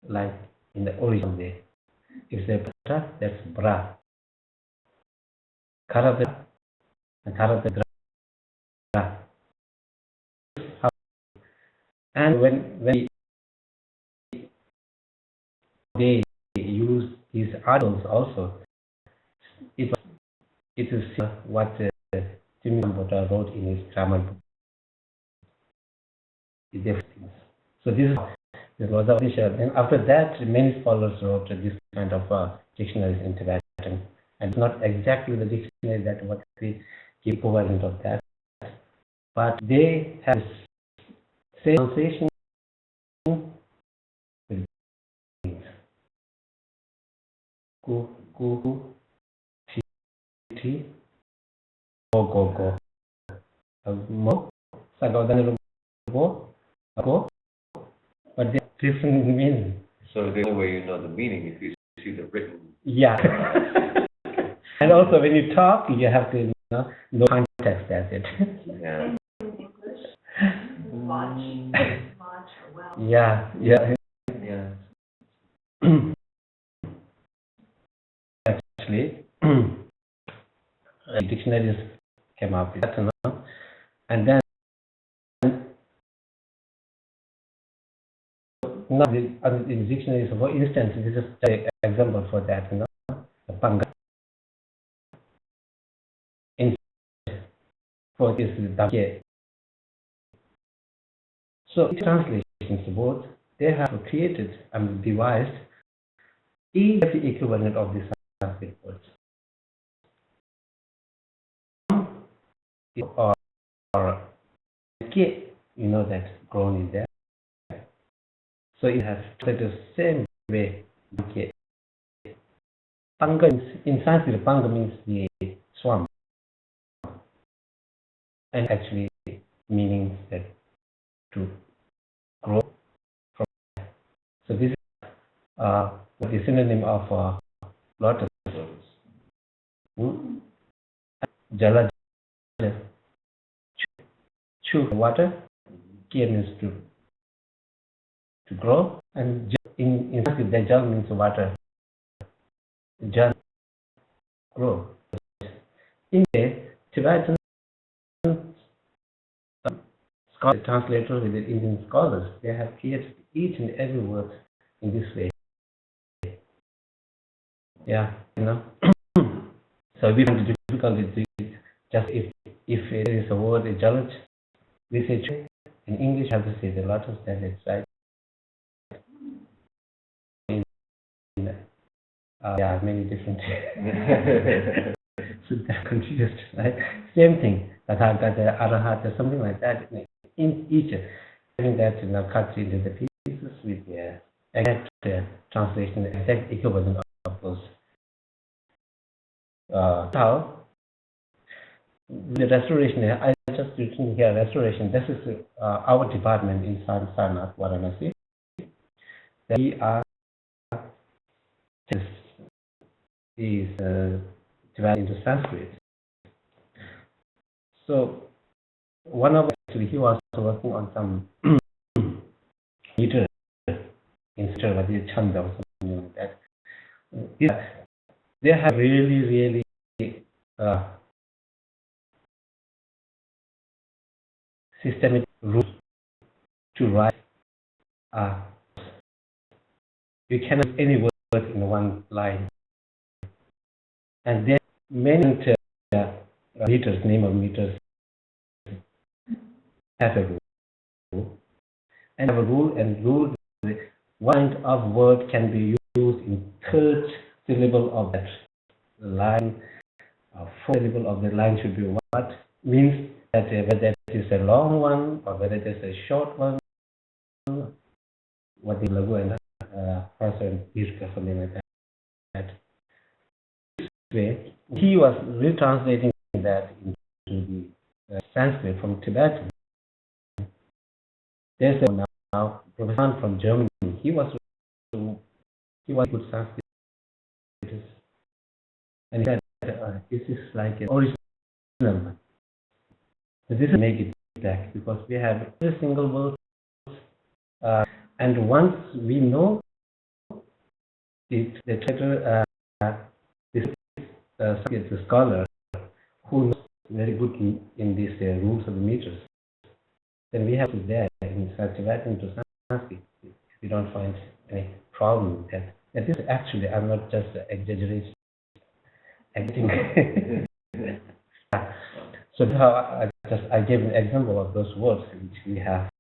Speaker 1: like in the original way. If they pata, that's bra. Karabra and karabra. And when they use these articles also, it is what Jimmy Ambota wrote in his grammar book. So this was the initial. Then after that, many scholars wrote this kind of dictionaries in Tibetan, and not exactly the dictionary that what we keep equivalent of that, but they have same pronunciation with ku, ti, go, mo, sagodana ago, but they have different meaning.
Speaker 2: So the only way you know the meaning if you see the written.
Speaker 1: Yeah. And also when you talk, you have to know context, that's it.
Speaker 2: Yeah.
Speaker 4: Watch, or well.
Speaker 1: Yeah, yeah.
Speaker 2: Yeah.
Speaker 1: Actually, dictionaries came up with that, and then now in dictionaries, for instance, this is an example for that, the panga. In for this Dhamma. So in translations both, they have created and devised each of the equivalent of the Sanskrit words. Or K, that grown is there. So it has the same way. K. Panga in Sanskrit, Panga means the swamp, and actually meaning that to grow from. So this is what is synonym of lotus. Jala, chew water. K means to grow, and in Sanskrit, the jal means water. Jal, grow. In the Tibetan translators with the Indian scholars, they have created each and every word in this way. Yeah, So we find it difficult to just if there is a word, a challenge, we say chew. In English, have to say the lotus, then it's right. Yeah, many different. So they're confused, right? Same thing, Tathagata, Arahata, something like that. In each, having that cut into the pieces with the exact translation, exact equivalent of those. How the restoration, I just written here restoration. This is our department in Sarnath, Varanasi. We are is divided into Sanskrit. So one of actually he was working on some meter in Chanda or something like that. They have really systematic rules to write. You cannot use any word in one line. And there are many meters, name of meters have a rule. And have a rule, and rule one kind of word can be used in third syllable of that line. Fourth syllable of the line should be what? Means that whether it is a long one or whether it is a short one, what is lagu and hasa and dirka, something like that. This way, he was retranslating that into the Sanskrit from Tibet. There's a now professor from Germany. He was good Sanskrit, and he said this is like an original. So this will make it back because we have every single word, and once we know it, the trader, this is a scholar who knows very good in these rules of the meters. Then we have to there in Tibetan to Sanskrit. We don't find any problem with that. And this actually, I'm not just exaggerating. So how I gave an example of those words which we have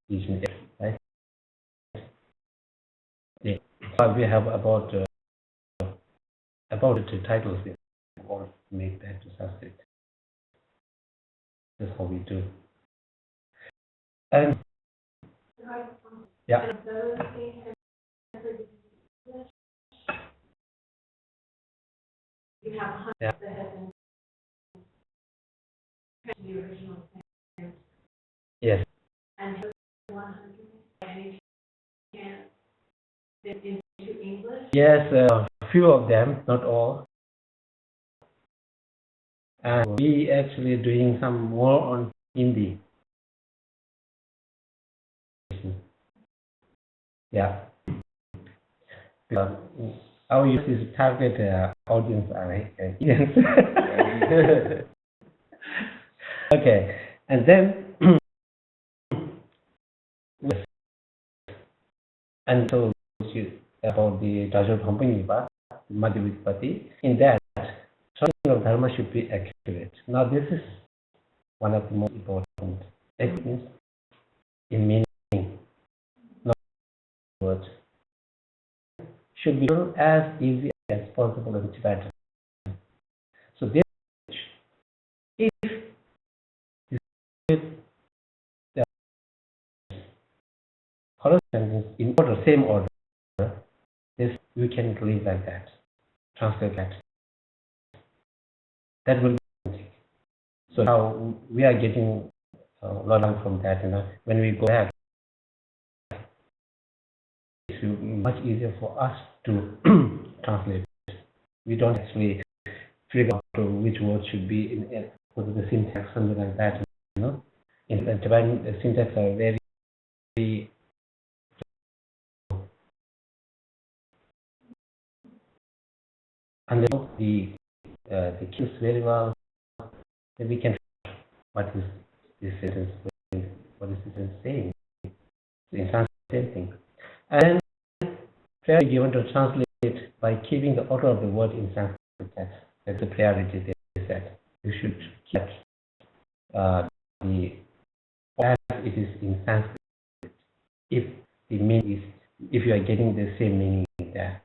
Speaker 1: each and every, right? Yeah. So we have about the titles we all made back to Sanskrit. That's how we do. And yeah.
Speaker 4: And those things have never been English. You have hundreds that have been the original thing.
Speaker 1: Yes.
Speaker 4: And into English?
Speaker 1: Yes, a few of them, not all. And we actually doing some more on Hindi. Yeah. Because our use is target audience are Indians. Okay, and then and so about the Dajjal company, but Madhya. In that, something of dharma should be accurate. Now, this is one of the most important things in meaning, not words. Should be as easy as possible in Tibetan. So, this, if the correct sentence in order, same order, this we can leave like that, translate that. That will be. So now we are getting a lot from that. When we go back, it's much easier for us to translate. We don't actually figure out which word should be in what is the syntax, something like that. In the Tibetan, the syntax are very and the cues very well. Then we can what is this sentence what is this sentence saying? In Sanskrit, same thing. And then prayer is given to translate by keeping the order of the word in Sanskrit text. That's the priority they said. You should keep the as it is in Sanskrit. If the meaning is, if you are getting the same meaning there.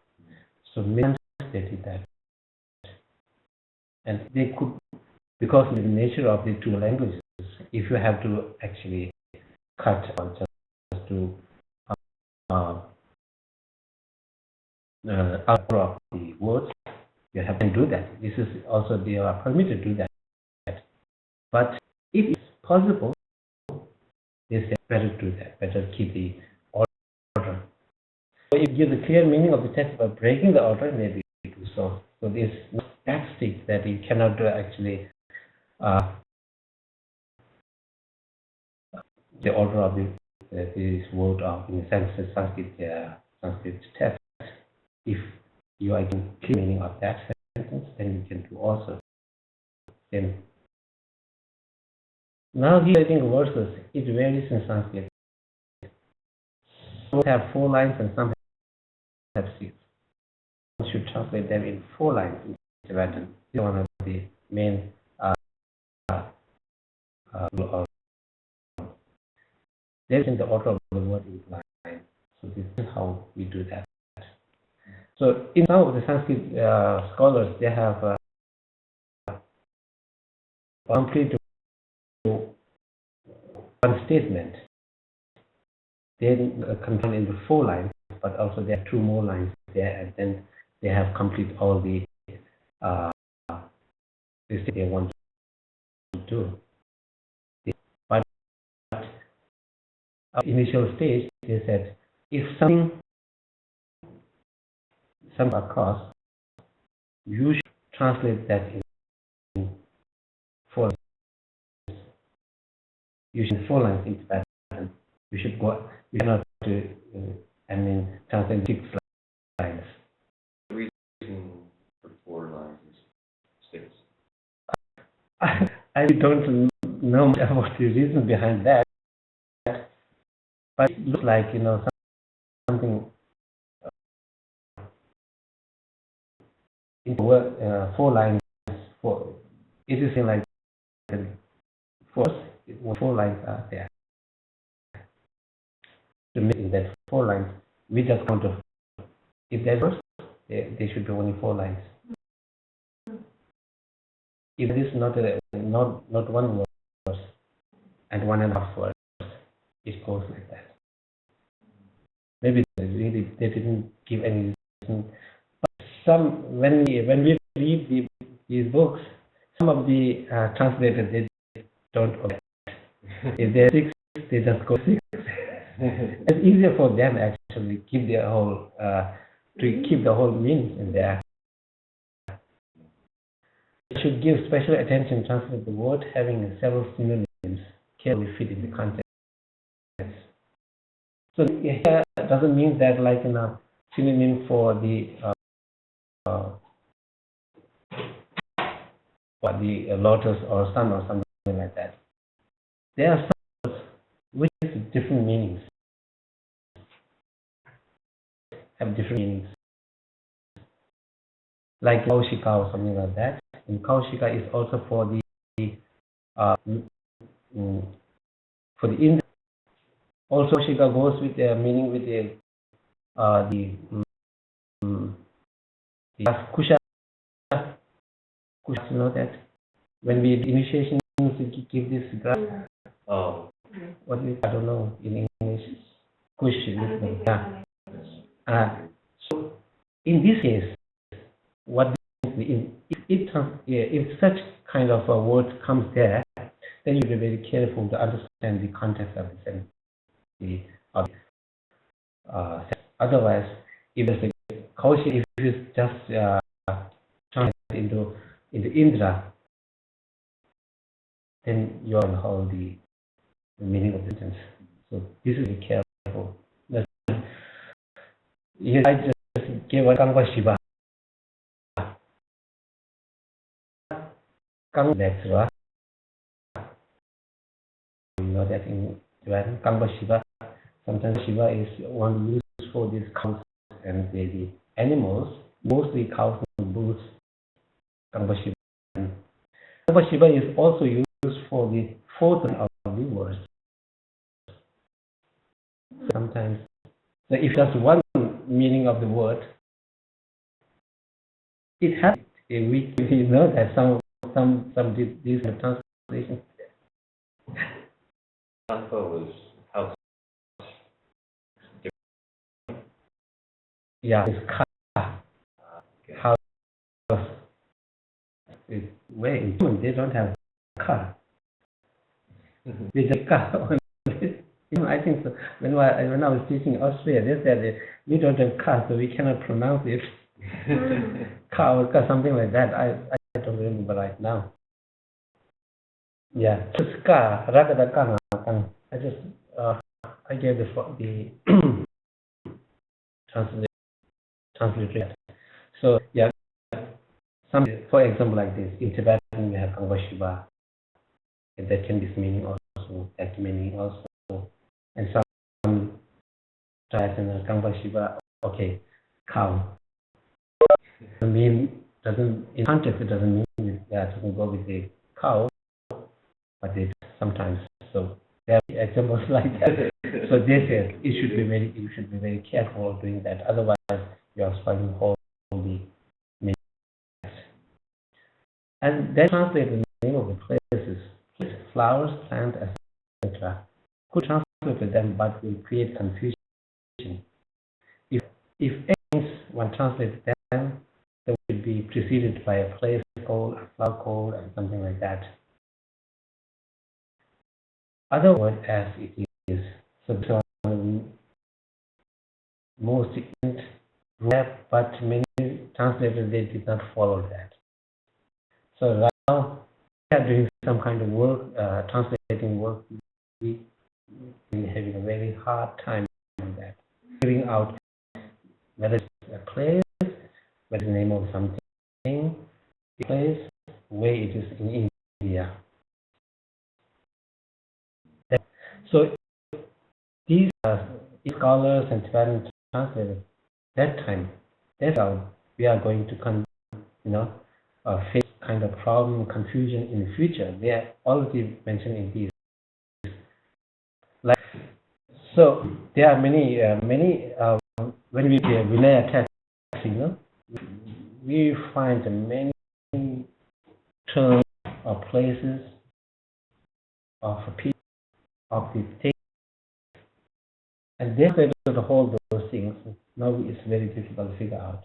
Speaker 1: So many they did that. And they could, because of the nature of the two languages, if you have to actually cut or just to out of the words, you have to do that. This is also they are permitted to do that. But if it's possible, they say better do that, better keep the order. So if you give the clear meaning of the text by breaking the order, maybe you do so. So this that stick that you cannot actually the order of this word of in Sanskrit text. If you are getting clear meaning of that sentence, then you can do also. Then now here I think verses it varies in Sanskrit. Some have 4 lines and some have 6. One should translate them in 4 lines in Tibetan. This is one of the main there's in the order of the word in line. So this is how we do that. So in some of the Sanskrit scholars, they have complete one statement. They contain in the 4 lines, but also there are 2 more lines there, and then they have complete all the this they want to do. But initial stage, they said if something across, you should translate that in 4 lines. Using 4 lines in Tibetan. You should go. You cannot translate 6 lines.
Speaker 2: The reason for 4 lines is 6.
Speaker 1: I don't know much about the reason behind that, but it looks like something in 4 lines. It is like 4 lines are there. To make in that 4 lines, we just count of if there's verse, there should be only 4 lines. If it is not one verse and 1.5 words, it goes like that. Maybe really they didn't give any reason. But some when we read these books, some of the translators they don't obey. If they're 6, they just go 6. It's easier for them actually keep their whole to keep the whole meaning in there. You should give special attention to translate the word having several synonyms carefully fit in the context. So here doesn't mean that like in a synonym for the lotus or sun or something like that. There are some words which have different meanings. Have different meanings. Like Kaushika or something like that. And Kaushika is also for the for the Indra. Also Kaushika goes with the meaning with the Kusha. Kusha, you know that? When we do initiation, we give this grass.
Speaker 2: Oh.
Speaker 1: What is, I don't know in English. Kush. Yeah. So in this case, what if such kind of a word comes there, then you be very careful to understand the context of the otherwise, if it's a Kaushik, if it's just translated into Indra, then you are hold the meaning of the sentence. So this is be careful. Here I just gave a Kangwa Shiva. Kangwa, you know that in Tibetan, Kangwa Shiva. Sometimes Shiva is one used for these cows and the animals, mostly cows and bulls. Kangwa Shiva. Kangwa Shiva is also used for the fourth of the words. Sometimes, so if just one meaning of the word, it has a weak. You know that these translations.
Speaker 2: Alpha was house.
Speaker 1: Yeah, it's car. House. It's where in June they don't have car. They just car. You know, I think so. When I was teaching in Austria, they said we don't have car, so we cannot pronounce it. Car or something like that. I don't remember right now. Yeah, ska ragada kana. I just I gave the translation. So yeah, some for example like this in Tibetan we have Kangwa Shiva. That can be meaning also. That meaning also. And some Tibetan Kangwa Shiva. Okay, cow. Doesn't in context it doesn't mean that doesn't go with the cow, but it sometimes. So there are examples like that. So they said you should be very careful doing that. Otherwise, you are spoiling whole the meaning. And then translate the name of the places, flowers, plants, etc. Could translate them, but will create confusion. If things when translated them, they will be preceded by a place code, a flower code, and something like that. Other word as it is. So this one most rare, but many translators they did not follow that. So now we are doing some kind of work, translating work. We having a very hard time on that, figuring out whether it's a place, whether the name of something, a place, where it is in India. So these scholars and Tibetan translators, that time, that's how we are going to face kind of problem, confusion in the future. They are already mentioned in these. Like, so there are many when we do Vinaya text, we find many terms or places of people of the things, and they have to hold those things. Now it's very difficult to figure out.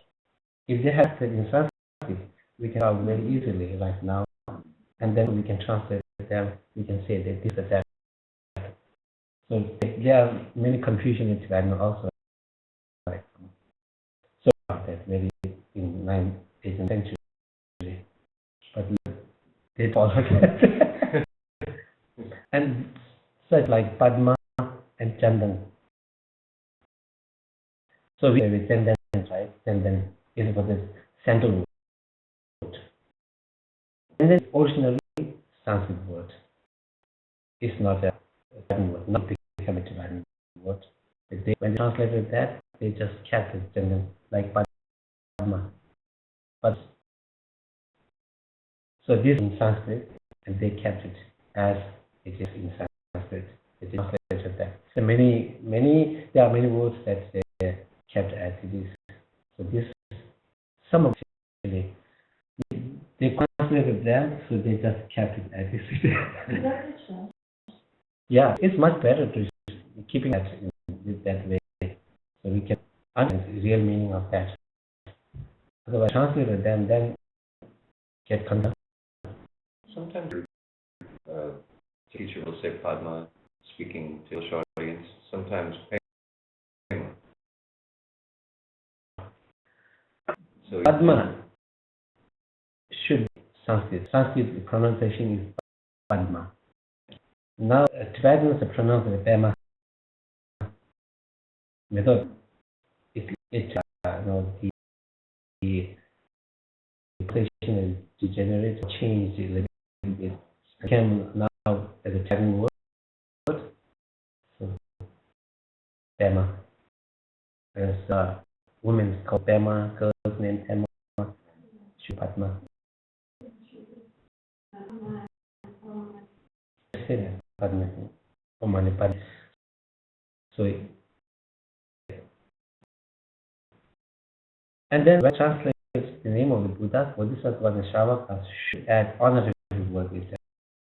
Speaker 1: If they have said in Sanskrit, we can have very easily right now, and then we can translate them. We can say that this is that. So there are many confusion in Tibetan also. Like, so that maybe in 9th, 18th century, but they follow that. And such like Padma and Chandan. So we with Chandan, right? Chandan is for the sandalwood. And then originally Sanskrit word. It's not a Tibetan word, not become a Tibetan word. But when they translated that, they just kept it Chandan like Padma. But so this in Sanskrit, and they kept it as it is in Sanskrit. It is translated that. So there are many words that they kept as it is. So this, some of it, they translated them, so they just kept it as it is.
Speaker 3: That makes sense.
Speaker 1: Yeah, it's much better to keeping it in that way, so we can understand the real meaning of that. Otherwise, translated them, then get confused.
Speaker 2: Sometimes teacher will say Padma, speaking to English audience. Sometimes Pema. So
Speaker 1: Padma should be Sanskrit. Sanskrit the pronunciation is Padma. Now Tibetans pronounce it Pema. Method the pronunciation is degenerate, changed a little bit. It became now as a Tibetan word. So Pema. As women called Pema, girls named Pema, Padma. Padma. Padma. So, and then when translates the name of the Buddha, Bodhisattva and Shravakas should add honorary word with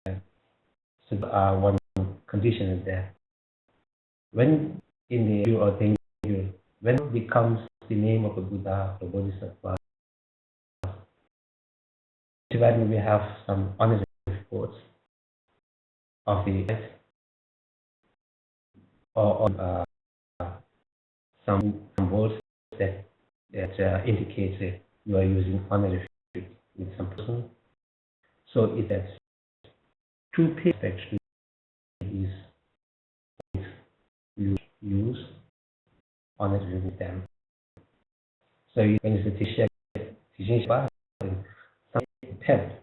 Speaker 1: that. So one condition is there. When in the Kanggyur or Tenngyur, when it becomes the name of the Buddha or Bodhisattva, Tibetan we have some honorary words of the or some words that indicates you are using honorary with some person. So it has two aspects is you use honorary with them. So you can use the teaching some pet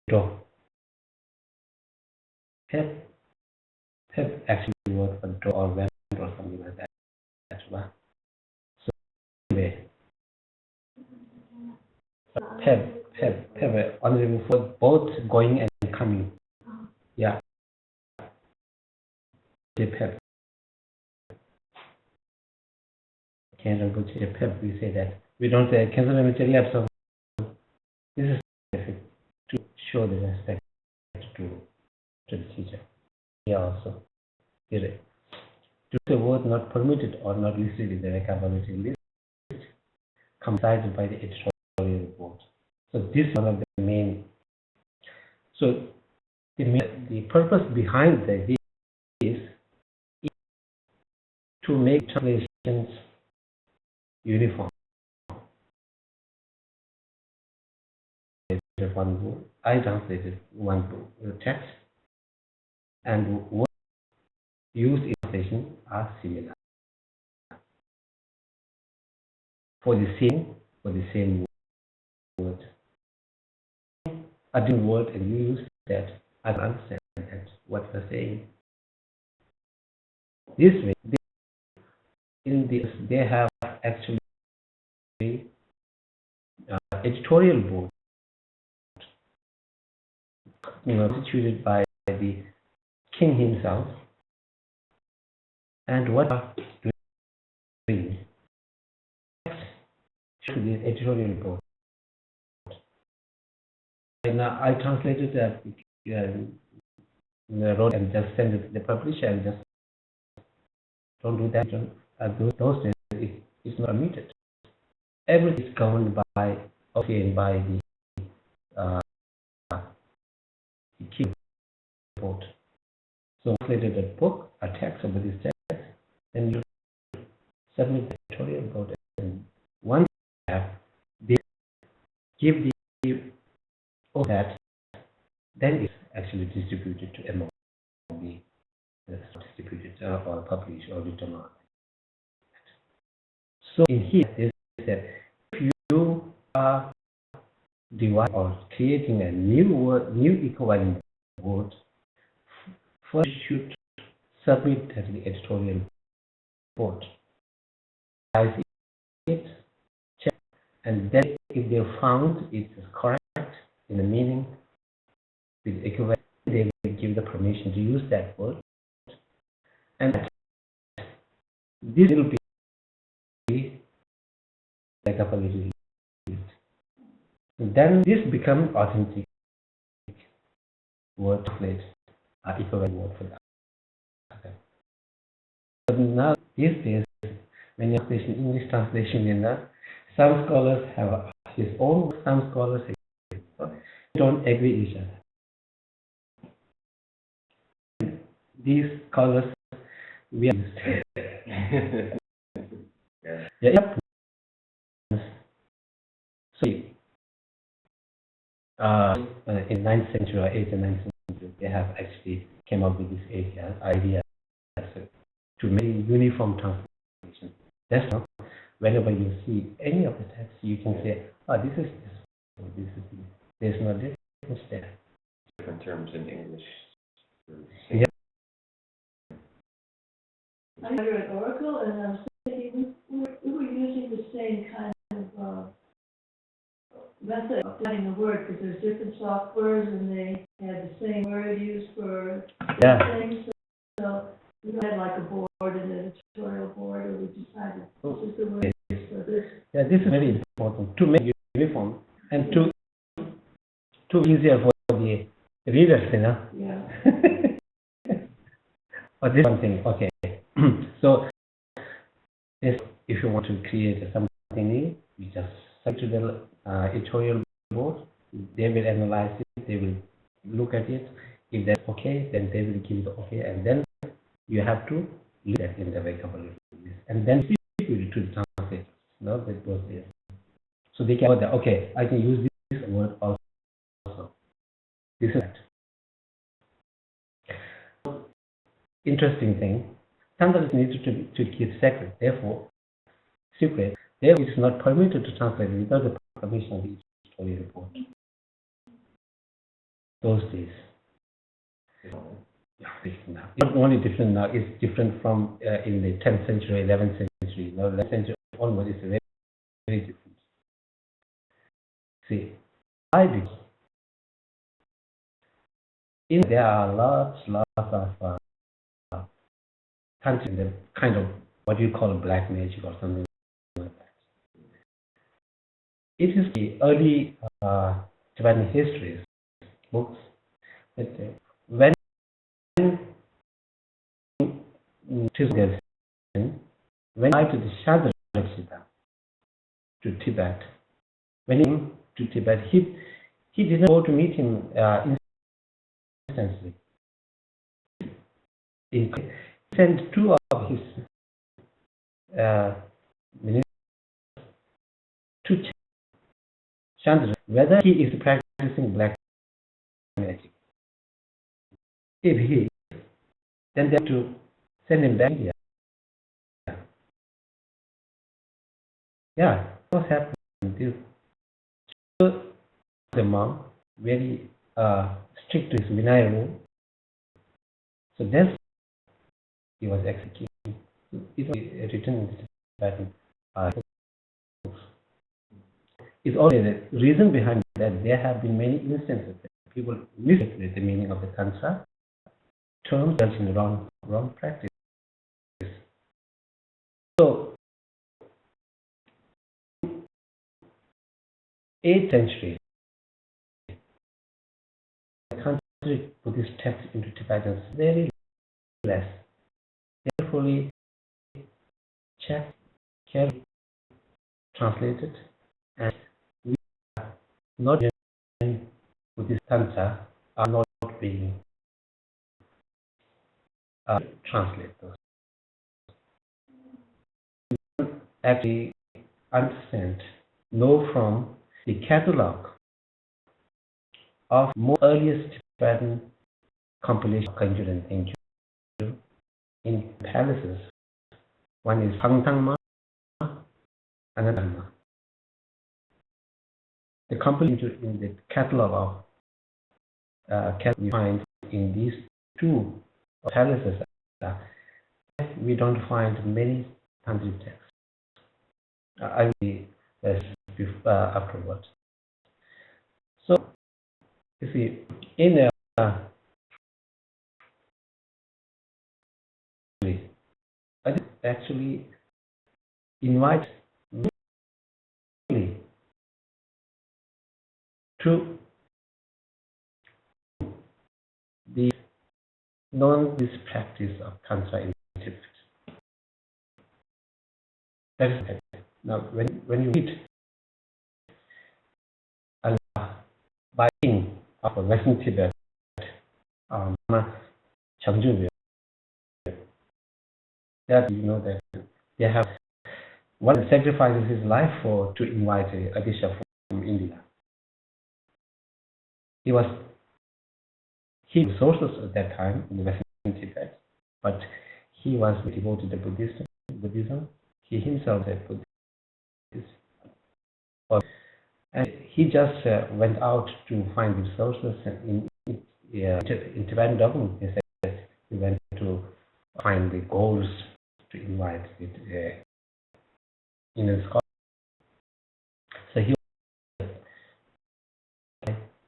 Speaker 1: dog. Pet actually word for dog or weapon or something like that. That's why. So anyway, pep honorary for both going and coming. Yeah. The pep. Pep, we say that. We don't say so this is specific to show the respect to the teacher. Here also. Here. To the word not permitted or not listed in the vocabulary list compiled by the editorial report. So this is one of the main. So the purpose behind this is to make translations uniform. One book, I translated one book text, and what used in translation are similar for the same word. A different word, and you use that, I understand that what you're saying. This way, they have actually editorial board constituted by the king himself, and what are doing to the editorial board. And I translated that wrote and just send it to the publisher and just don't do that. Those days it's not permitted. Everything is governed by the king. report. So translated a book, a text of this text, then you submit the editorial report. And once you have, they give the of that, then it's actually distributed to MOB, distributed or published or written on. So in here, they said, if you are dividing or creating a new word, new equivalent word, first you should submit the editorial report. Analyze it, check, and then if they found it is correct in the meaning with equivalent, they will give the permission to use that word. And this will be like a little list. Then this becomes authentic word translate, equivalent word for that. Okay. But now these days, when you translation English translation in that, some scholars have his own, some scholars don't agree with each other. These scholars we are yeah. So in 9th century or 8th and 9th century, they have actually came up with this idea to make uniform translation. That's not. Whenever you see any of the text, you can say, oh, this is this, or this is this. There's no difference there.
Speaker 2: Different terms in English.
Speaker 1: Yeah.
Speaker 3: I read Oracle, and I was thinking, we were using the same kind of method of finding the word, because there's different softwares, and they had the same word used for things. So we had like a board, an editorial board, and we decided this is the word for this.
Speaker 1: Yeah, this is very important to make it uniform and to easier for the readers, you know.
Speaker 3: Yeah.
Speaker 1: But this one thing, okay. So if you want to create something new, you just send to the editorial board. They will analyze it. They will look at it. If that's okay, then they will give it okay, and then you have to look at in the vocabulary and then distribute it to the translators. No, that was there. So they can that okay, I can use this word also. This is that. Interesting thing. Standards needed to keep secret. Therefore, secret. Therefore, it is not permitted to translate without the permission of the editorial report. Those days. Yeah, different now. It's not only different now, it's different from in the 10th century, 11th century. Now, 11th century onward is very, very different. See, there are lots of countries that kind of what you call black magic or something like that. It is the early Tibetan histories books that when I to the Chandra to Tibet, when he came to Tibet, he didn't go to meet him instantly. He sent two of his ministers to Chandra whether he is practicing black magic. If he is, then they have to send him back here. Yeah, what's happening? So the monk very strict to his Vinaya rule. So then he was executed. It was written in the Tibetan books. It's only the reason behind that there have been many instances that people misinterpret the meaning of the Tantra terms in the wrong practice. So 8th century, the country put this text into Tibetan very less. Carefully checked, carefully translated, and we are not with this Tantra are not being translate those. Actually understand, know from the catalog of more earliest Tibetan compilation of Kanggyur and Tenngyur in palaces. One is Hangtangma, another Ma. The compilation in the catalog of we find in these two palaces, we don't find many tantric texts. I will be afterwards. So, you see, in I actually invite me to the this practice of Tantra in Tibet. That is it. Now, when you read by king of Western Tibet, Kanggyur, that you know that they have one sacrifices his life for to invite a bishop from India. He was sources at that time in Western Tibet, but he was devoted to Buddhism. He himself a Buddhist. And he just went out to find resources in Tibetan government. He said he went to find the goals to invite it in a scholar. So he was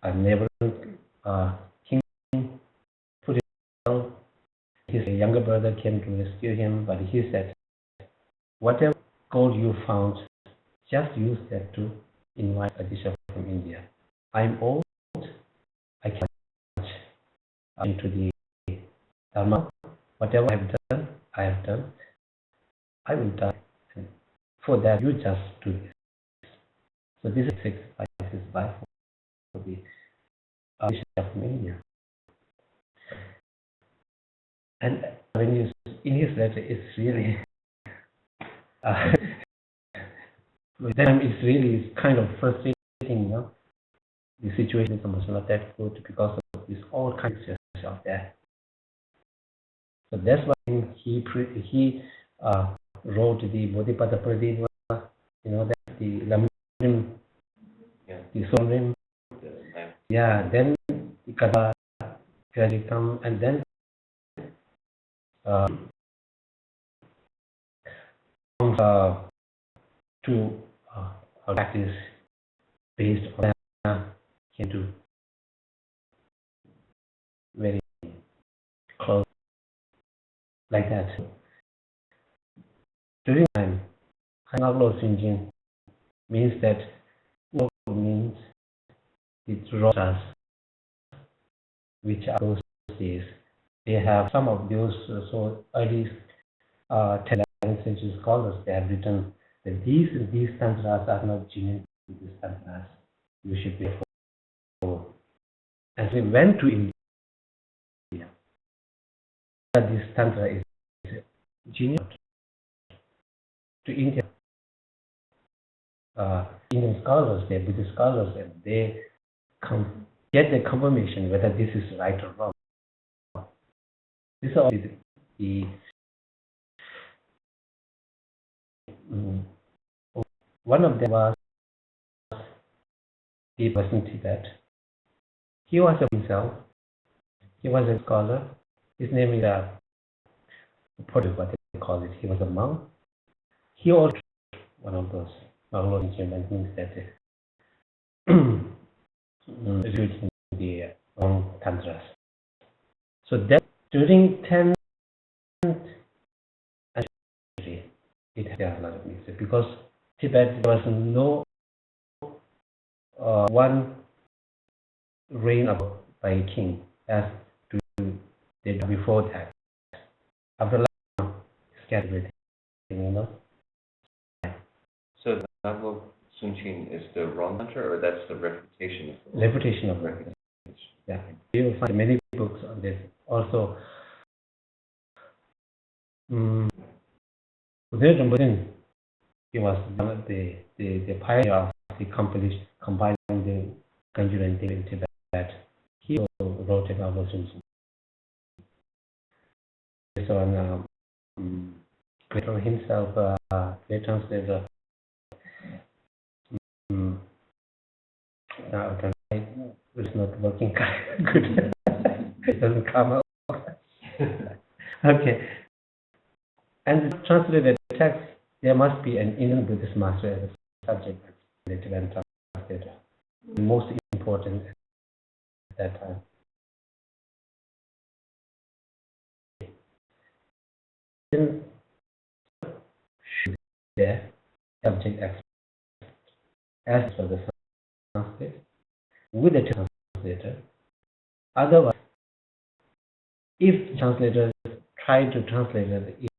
Speaker 1: a neighboring king. Put it, his younger brother came to rescue him, but he said, whatever gold you found, just use that to invite a bishop from India. I'm old, I can't into the Dharma. Whatever I have done. I will die. And for that, you just do this. So this is sacrifice his life for the bishop from India. And when you in his letter, it's really then it's kind of frustrating, you know. The situation is almost not that good because of this all kinds of things out there. So that's why he wrote the Bodhipada Pradeva, you know, that the Lamrim, the Sonrim, then the Kada Gadikam, and then to practice based on Hindu, very close, like that. During time, Hanaglo Sinjin means that what means it rosas, which are those days. They have some of those so early 10th century scholars, they have written that these tantras are not genuine these tantras. You should be for. As we went to India, this tantra is genuine to India. Indian scholars, they're Buddhist scholars, and they get the confirmation whether this is right or wrong. This is all the one of them was the Western Tibet. He was himself. He was a scholar. His name is what they call it. He was a monk. He also one of those Mangalorean means that reading the tantras. So that during 10th century, it had a lot of music because Tibet there was no one reign by a king as to did before that. After that, scattered everything, you know.
Speaker 2: So Naglo Sunchin is the wrong mantra, or that's the refutation?
Speaker 1: Refutation of refutation. Yeah, you will find many books on this. Also, He was one of the pioneer of the compiling the Kanggyur and Tibet in Tibet. He also wrote about versions. So, Plato himself, they translated. Now it's not working good. It doesn't come out. Okay. And the translated text, there must be an Indian Buddhist master as a subject relative and translator. The most important at that time. Then should there subject expert as for the translator with the translator. Otherwise, if translators try to translate it,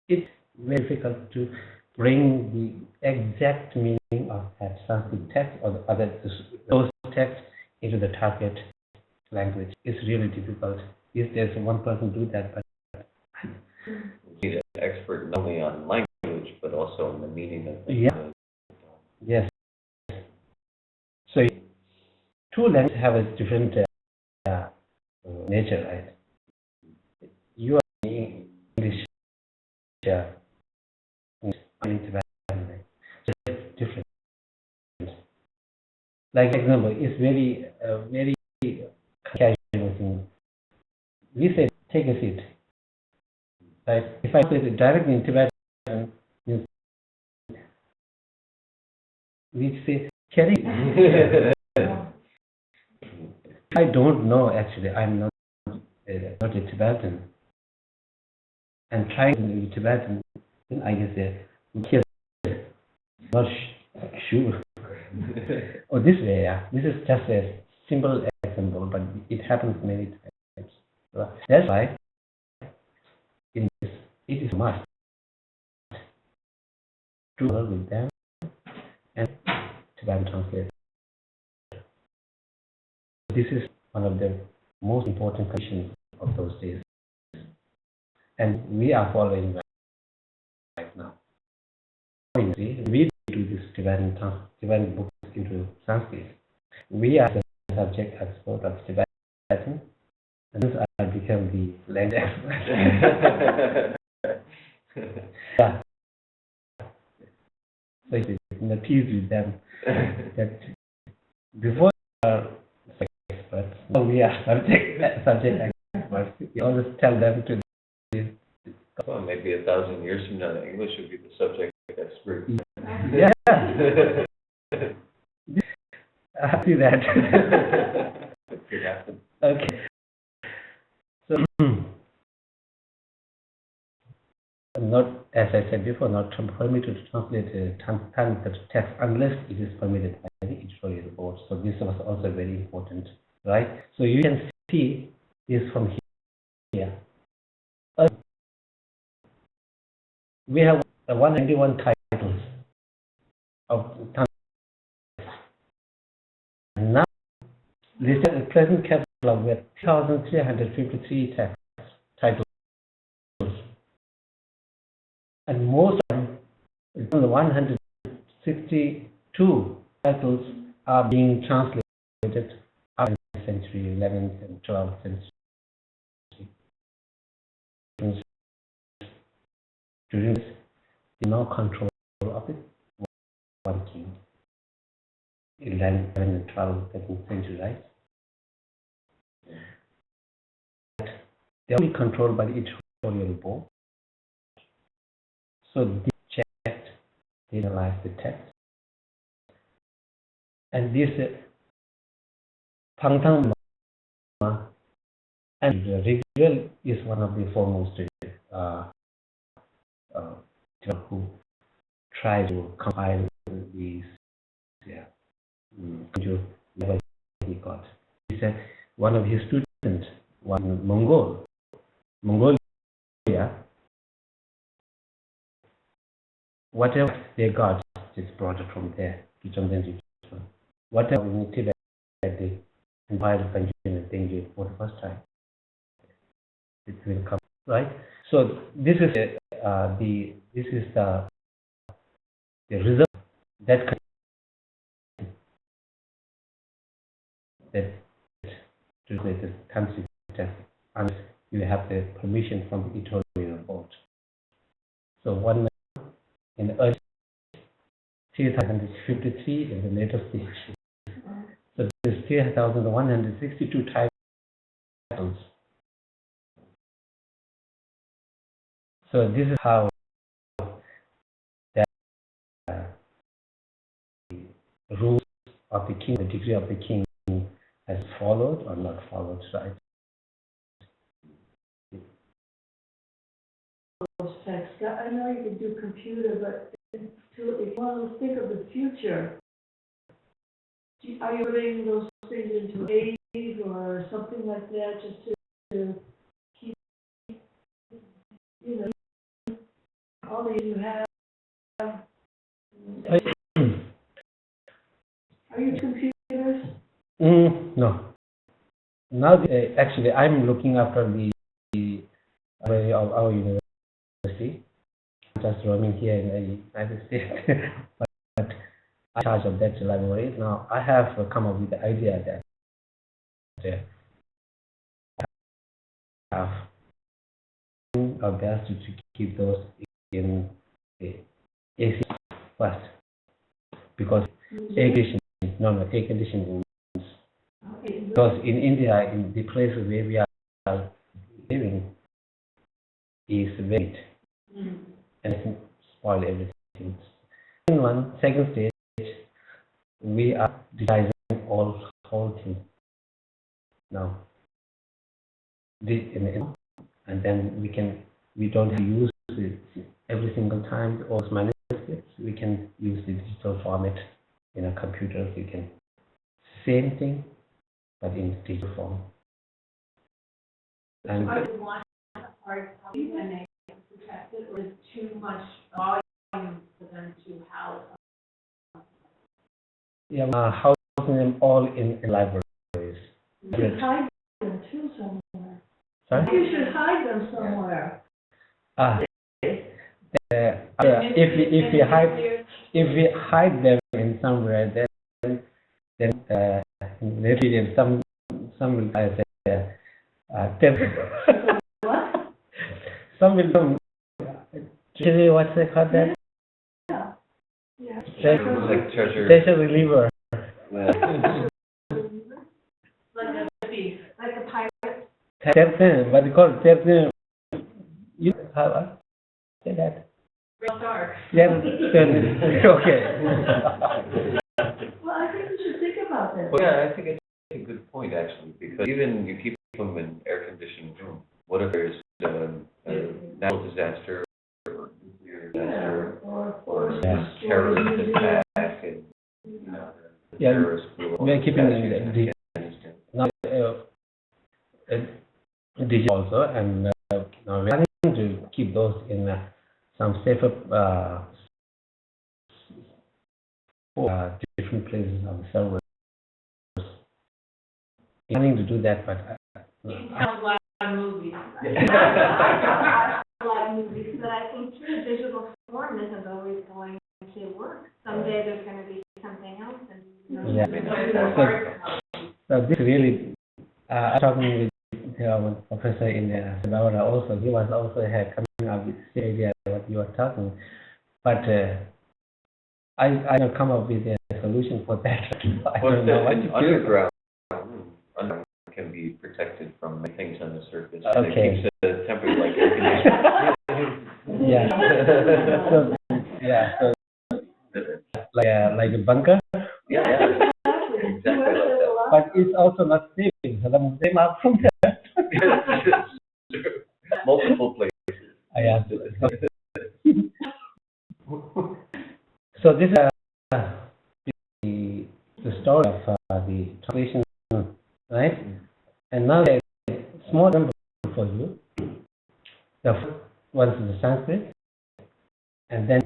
Speaker 1: it's very difficult to bring the exact meaning of that Sanskrit text or those texts into the target language. It's really difficult. If there's one person do that, but
Speaker 2: you need an expert not only on language but also on the meaning of the
Speaker 1: Yes. So two languages have a different nature, right? You are in English, in Tibetan, so it's different. Like example, it's very casual thing. We say take a seat. Right? If I say it directly in Tibetan, we say carry. I don't know actually. I'm not a Tibetan. And trying in Tibetan, then I can say here, not sure. Or this way, yeah. This is just a simple example, but it happens many times. So that's why it is a must to work with them and Tibetan translate. This is one of the most important conditions of those days, and we are following that right now. We do this Tibetan books into Sanskrit. We are the subject expert of Tibetan, and this I become the language expert. Yeah. So it's in the peace with them that before we are experts, now we are subject experts. We always tell them to do this.
Speaker 2: Well, maybe 1,000 years from now, English would be the subject expert.
Speaker 1: Yeah. I see that.
Speaker 2: It could happen.
Speaker 1: Okay. So, not, as I said before, not permitted to translate the text unless it is permitted by the editorial board. So this was also very important, right? So you can see this from here. We have 191 titles of text. Now, this is the present catalog with 1,353 titles. And most of them, the 162 titles are being translated out in the century, 11th and 12th century. During this, the no control of it, one king, 11th and 12th, 13th century, right? They are only controlled by the editorial board. So they checked, they analyzed the text. And this Pangtang and Rigel is one of the foremost who tried to compile these whatever he got. He said one of his students was Mongolia, whatever they got is brought from there to Jamden. Whatever in Tibet they compiled Kanggyur and Tenngyur for the first time. It will come, right? So this is the result that translated country test unless you have the permission from the Italian board. So one in the early 3,153 in the later stage. So there's 3,162 titles. So this is how the rules of the king, the degree of the king, has followed or not followed, right?
Speaker 3: Those texts. I know you can do computer, but if you want to think of the future, are you putting those things into Ave or something like that just to keep, all that you have? Are you computers?
Speaker 1: No. Now, actually, I'm looking after the library of our university. I'm just roaming here in the United States, but I'm in charge of that library. Now, I have come up with the idea that I have our best to keep those in the AC first, because air conditioning. Because in India, in the place where we are living, is wet, and it can spoil everything. Second stage, we are digitizing whole thing now. And then we don't have to use it every single time all manuscripts. We can use the digital format in a computer. You can same thing, but in digital form. And
Speaker 4: I would want a hard copy when they protect it, or is too much volume for them to house?
Speaker 1: housing them all in libraries.
Speaker 3: You should hide them too somewhere.
Speaker 1: Sorry?
Speaker 3: You should hide them somewhere.
Speaker 1: If we hide them in somewhere, then maybe some will say
Speaker 3: What?
Speaker 1: some will come. What's they call that?
Speaker 3: Yeah. Yeah.
Speaker 2: Like treasure.
Speaker 1: Treasure reliever.
Speaker 4: Like a thief, like a pirate.
Speaker 1: But they call it you have say that.
Speaker 4: Real dark.
Speaker 1: Yeah, okay.
Speaker 3: Well, I think we should think about that.
Speaker 2: Well, yeah, I think it's a good point, actually, because even you keep them in air-conditioned room, what if there's a natural disaster or nuclear disaster or terrorist attack and, the terrorists
Speaker 1: we are keeping in digital also, and now we are trying to keep those in some safer different places on the servers. Planning to do that, but
Speaker 4: You can tell a lot of movies. A lot of movies, but I think through digital form isn't always going to work. Someday there's going to be something else, and
Speaker 1: so this really, I'm talking with professor in Sabara also. He was also coming up with the idea what you are talking, but I don't come up with a solution for that. I don't know what to do.
Speaker 2: Underground can be protected from things on the surface.
Speaker 1: Okay.
Speaker 2: It keeps the temperature like air conditioning.
Speaker 1: So like a bunker.
Speaker 2: Yeah. Exactly like that.
Speaker 1: But it's also not saving. So they are from that.
Speaker 2: Multiple places.
Speaker 1: Yeah. So this is the story of the translation, right? And now a small number for you. The first one is the Sanskrit, and then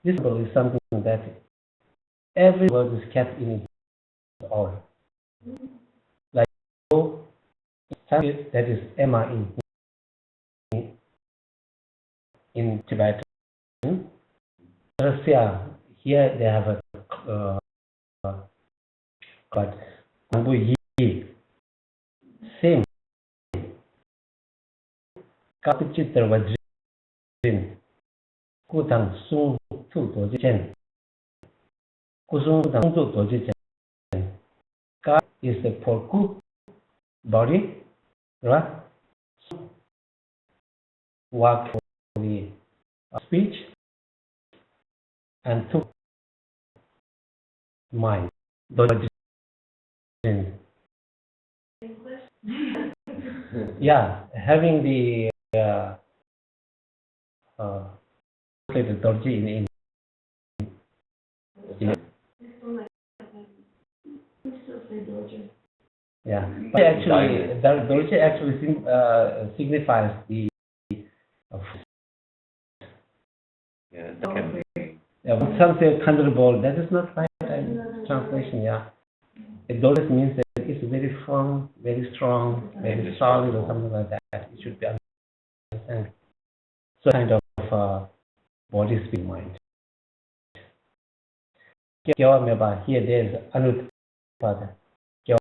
Speaker 1: this number is something that every word is kept in its order. Like Sanskrit, that is Emma in Tibetan. Russia, here they have a but Kanggyur Yi, same. Kapichitra Vajrin, Kutang Sung Tu Doji Chen, Kusung Tang Tu Doji Chen. Ka is the for body, right? Work for the speech, and to mind. Doji Chen. Yeah, having the translated Dorji in yeah, but actually, Dorji actually signifies the
Speaker 2: Yeah, it can be.
Speaker 1: yeah, when some say thunderbolt, that is not right translation. Yeah, it always means that it's very firm, very strong, very solid, or something like that. It should be understood. So kind of body, spirit, mind. Here there is Anupada. Here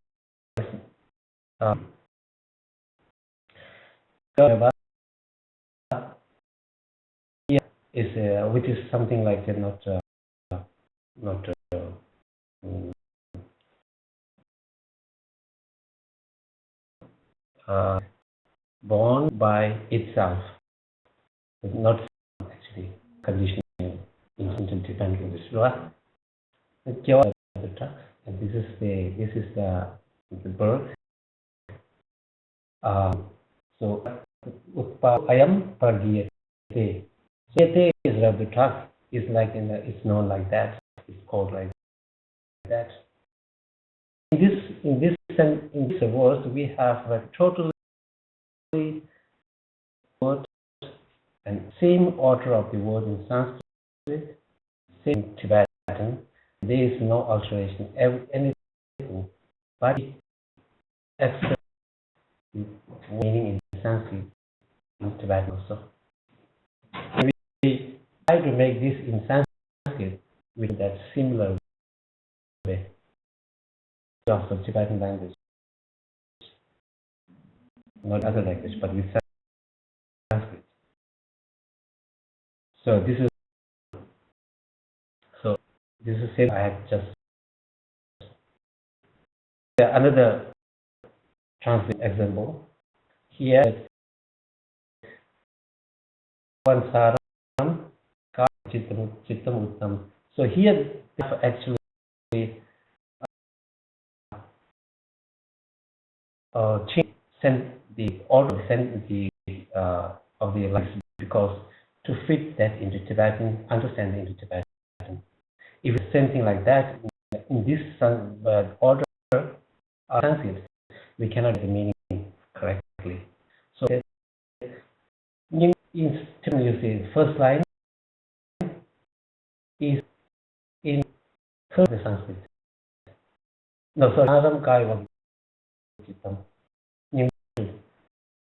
Speaker 1: is which is something like not mm, born by itself. It's not actually conditioning in Tibetan English. And this is the birth. So ayam pargiyate. So yate is Rabdutrak is like it's known like that. It's called like that. In this verse we have a totally word and same order of the word in Sanskrit, same in Tibetan. There is no alteration, anything, but except meaning in Sanskrit, in Tibetan also. We try to make this in Sanskrit with that similar way of the Tibetan language, not other language, but with Sanskrit. So this is same I have just another translate example here. Vansaram ka chittam uttam. So here actually send the order send the of the lines because to fit that into Tibetan, understanding into Tibetan. If it's something like that in this order Sanskrit, we cannot get the meaning correctly. So in Tibetan, you see, first line is in third Sanskrit. No, sorry, Aram Kaiva Chittam.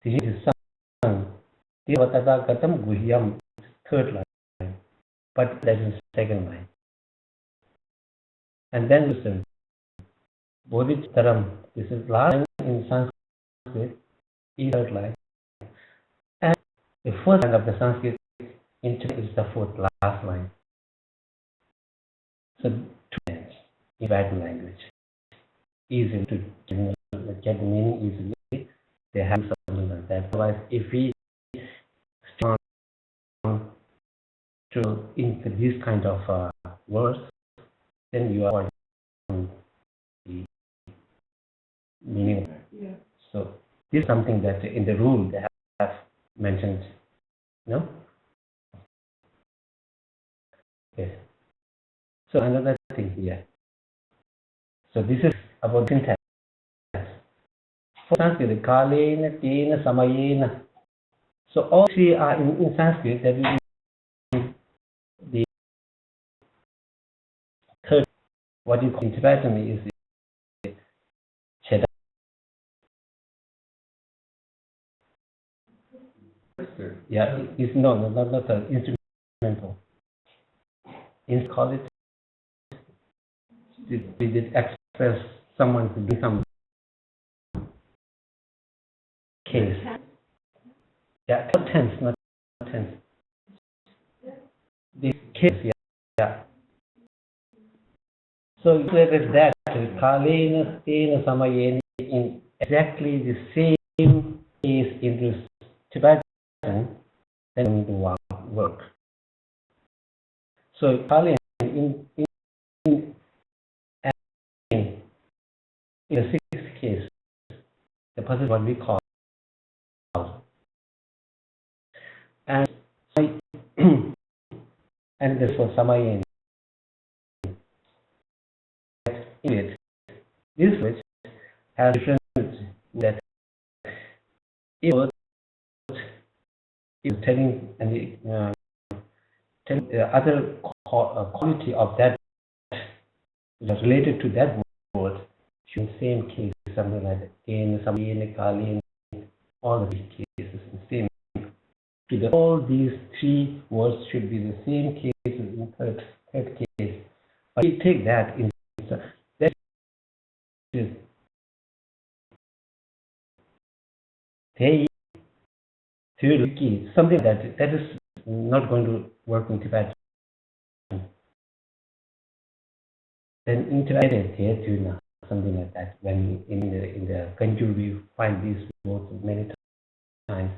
Speaker 1: This is Sang. Tivatata Katam Guhyam, third line. But that is second line. And then listen. Bodhitaram, this is last line in Sanskrit, is third line. And the first line of the Sanskrit in Tibetan is the fourth last line. So two lines in Tibetan language. Easy to get the meaning easily. They have something like that. Otherwise, if we start to into this kind of words, then you are the meaning.
Speaker 3: Yeah.
Speaker 1: So this is something that in the rule they have mentioned. No? Okay. So another thing here. So this is about syntax. For Sanskrit, kalena, tena, samayena. So all three are in Sanskrit. That is the third. What you call in Tibetan is cheda. Yeah, it's not the instrumental. In call it, we did express someone to do some case. Yeah, not tense, not tense. The case, yeah. So you related that kalena, stena, samayena in exactly the same case in Tibetan, then do work. So kalena in the sixth case, the person what we call, and and this for samayena. In it, this which has different that it is telling and telling the other quality of that that's related to that word, in the same case, something like that. In samayena, kalena, all of these cases, the same. All these three words should be the same cases in third case. But we take that in that is something that is not going to work in Tibet. Then in Tibet, something like that. When in the Kanggyur we find these words many times.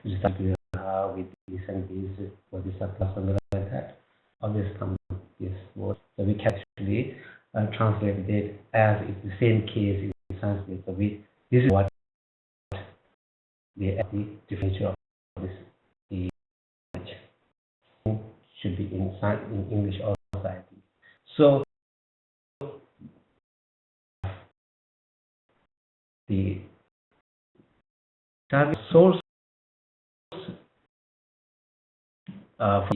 Speaker 1: With this and this, or this plus something like that. Always come this word. So we can actually translate it as it's the same case in Sanskrit. So this is what the differential of this the should be in English also. So the target source of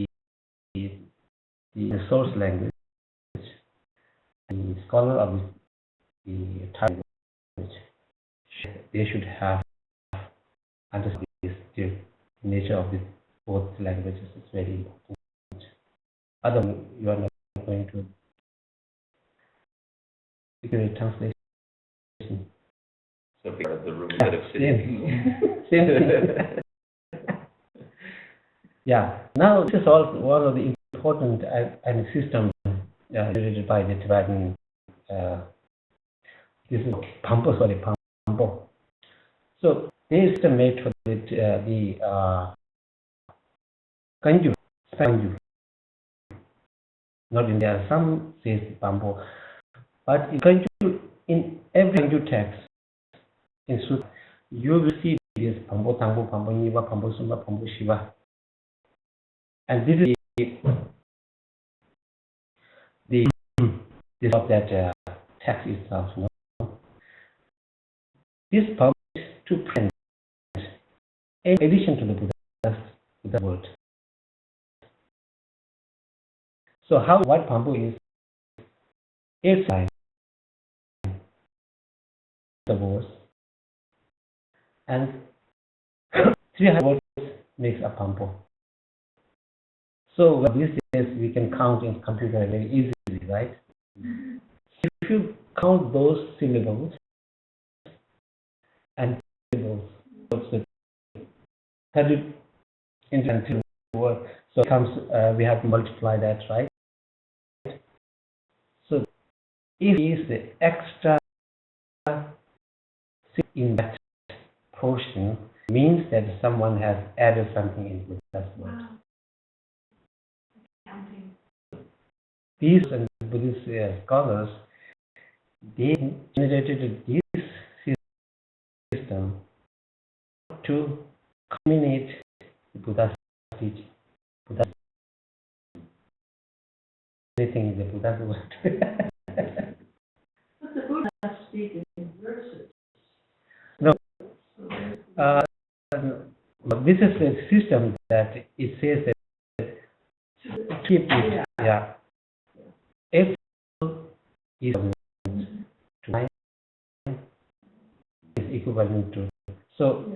Speaker 1: the source language, the scholar of the target language, they should have understood the nature of both languages. It's very important. Otherwise, you are not going to accurate translation.
Speaker 2: So be out of the room instead of sitting.
Speaker 1: Same thing. Yeah. Now this is all one of the important and system related by the Tibetan. This is Pampo. So this system made for the Kanggyur, not in there. Some says Pampo, but in Kanggyur, in every Kanggyur text in Sutta, you will see this Pampo, Tangpo, Pampo, Niva, Pampo, Sumba, Pampo, Shiva, and this is the this of that text itself. No? This Pampo is to print in addition to the Buddha's word. So what Pampo is 8 sides the words and 300 words makes a Pampo. So these days we can count in computer very easily, right? If you count those syllables and syllables, so 30 into word, so it comes we have to multiply that, right? So if is the extra in that portion means that someone has added something into that word.
Speaker 4: Wow. Counting.
Speaker 1: These and Buddhist scholars, they generated this system to culminate the Buddha's teaching. Anything the Buddha's word.
Speaker 3: But the Buddha speak in verses.
Speaker 1: No. But this is a system that it says that keep it, yeah. If is to 9 is equal equivalent to. So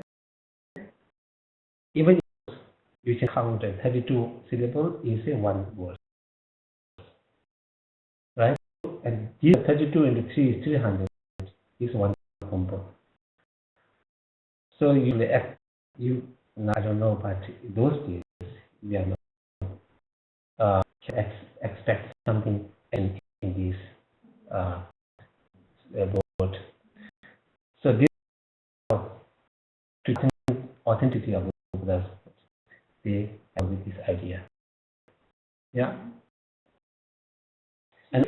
Speaker 1: even if you can count 32 syllables is a one word, right? And these 32 into 3 is 300 is one combo. So I don't know, but those days we are not can expect something in this board. So this to authenticity of the Buddha's, they have with this idea. Yeah. And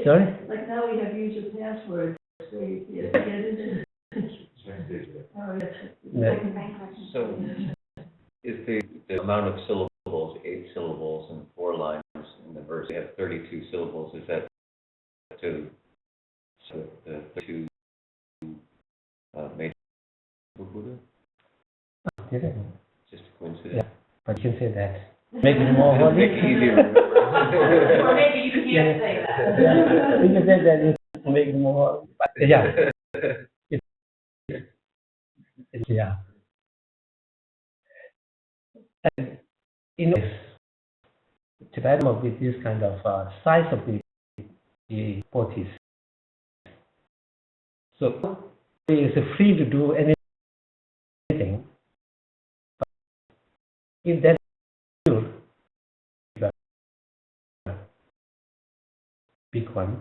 Speaker 1: sorry?
Speaker 3: Like now we have user passwords, so you get into. Oh, yes.
Speaker 2: So is the amount of syllables, 8 syllables and 4 lines in the verse, they have 32 syllables, is that to the 32 major Buddha? Just a coincidence.
Speaker 1: Yeah, but you can say that. Make it more holy.
Speaker 2: Make it easier to remember.
Speaker 4: Or maybe you can't say that.
Speaker 1: Yeah, you can say that to make it more holy. But yeah. Yeah. And in Tibet with this kind of size of the pothis. So it is free to do anything. But if that big one,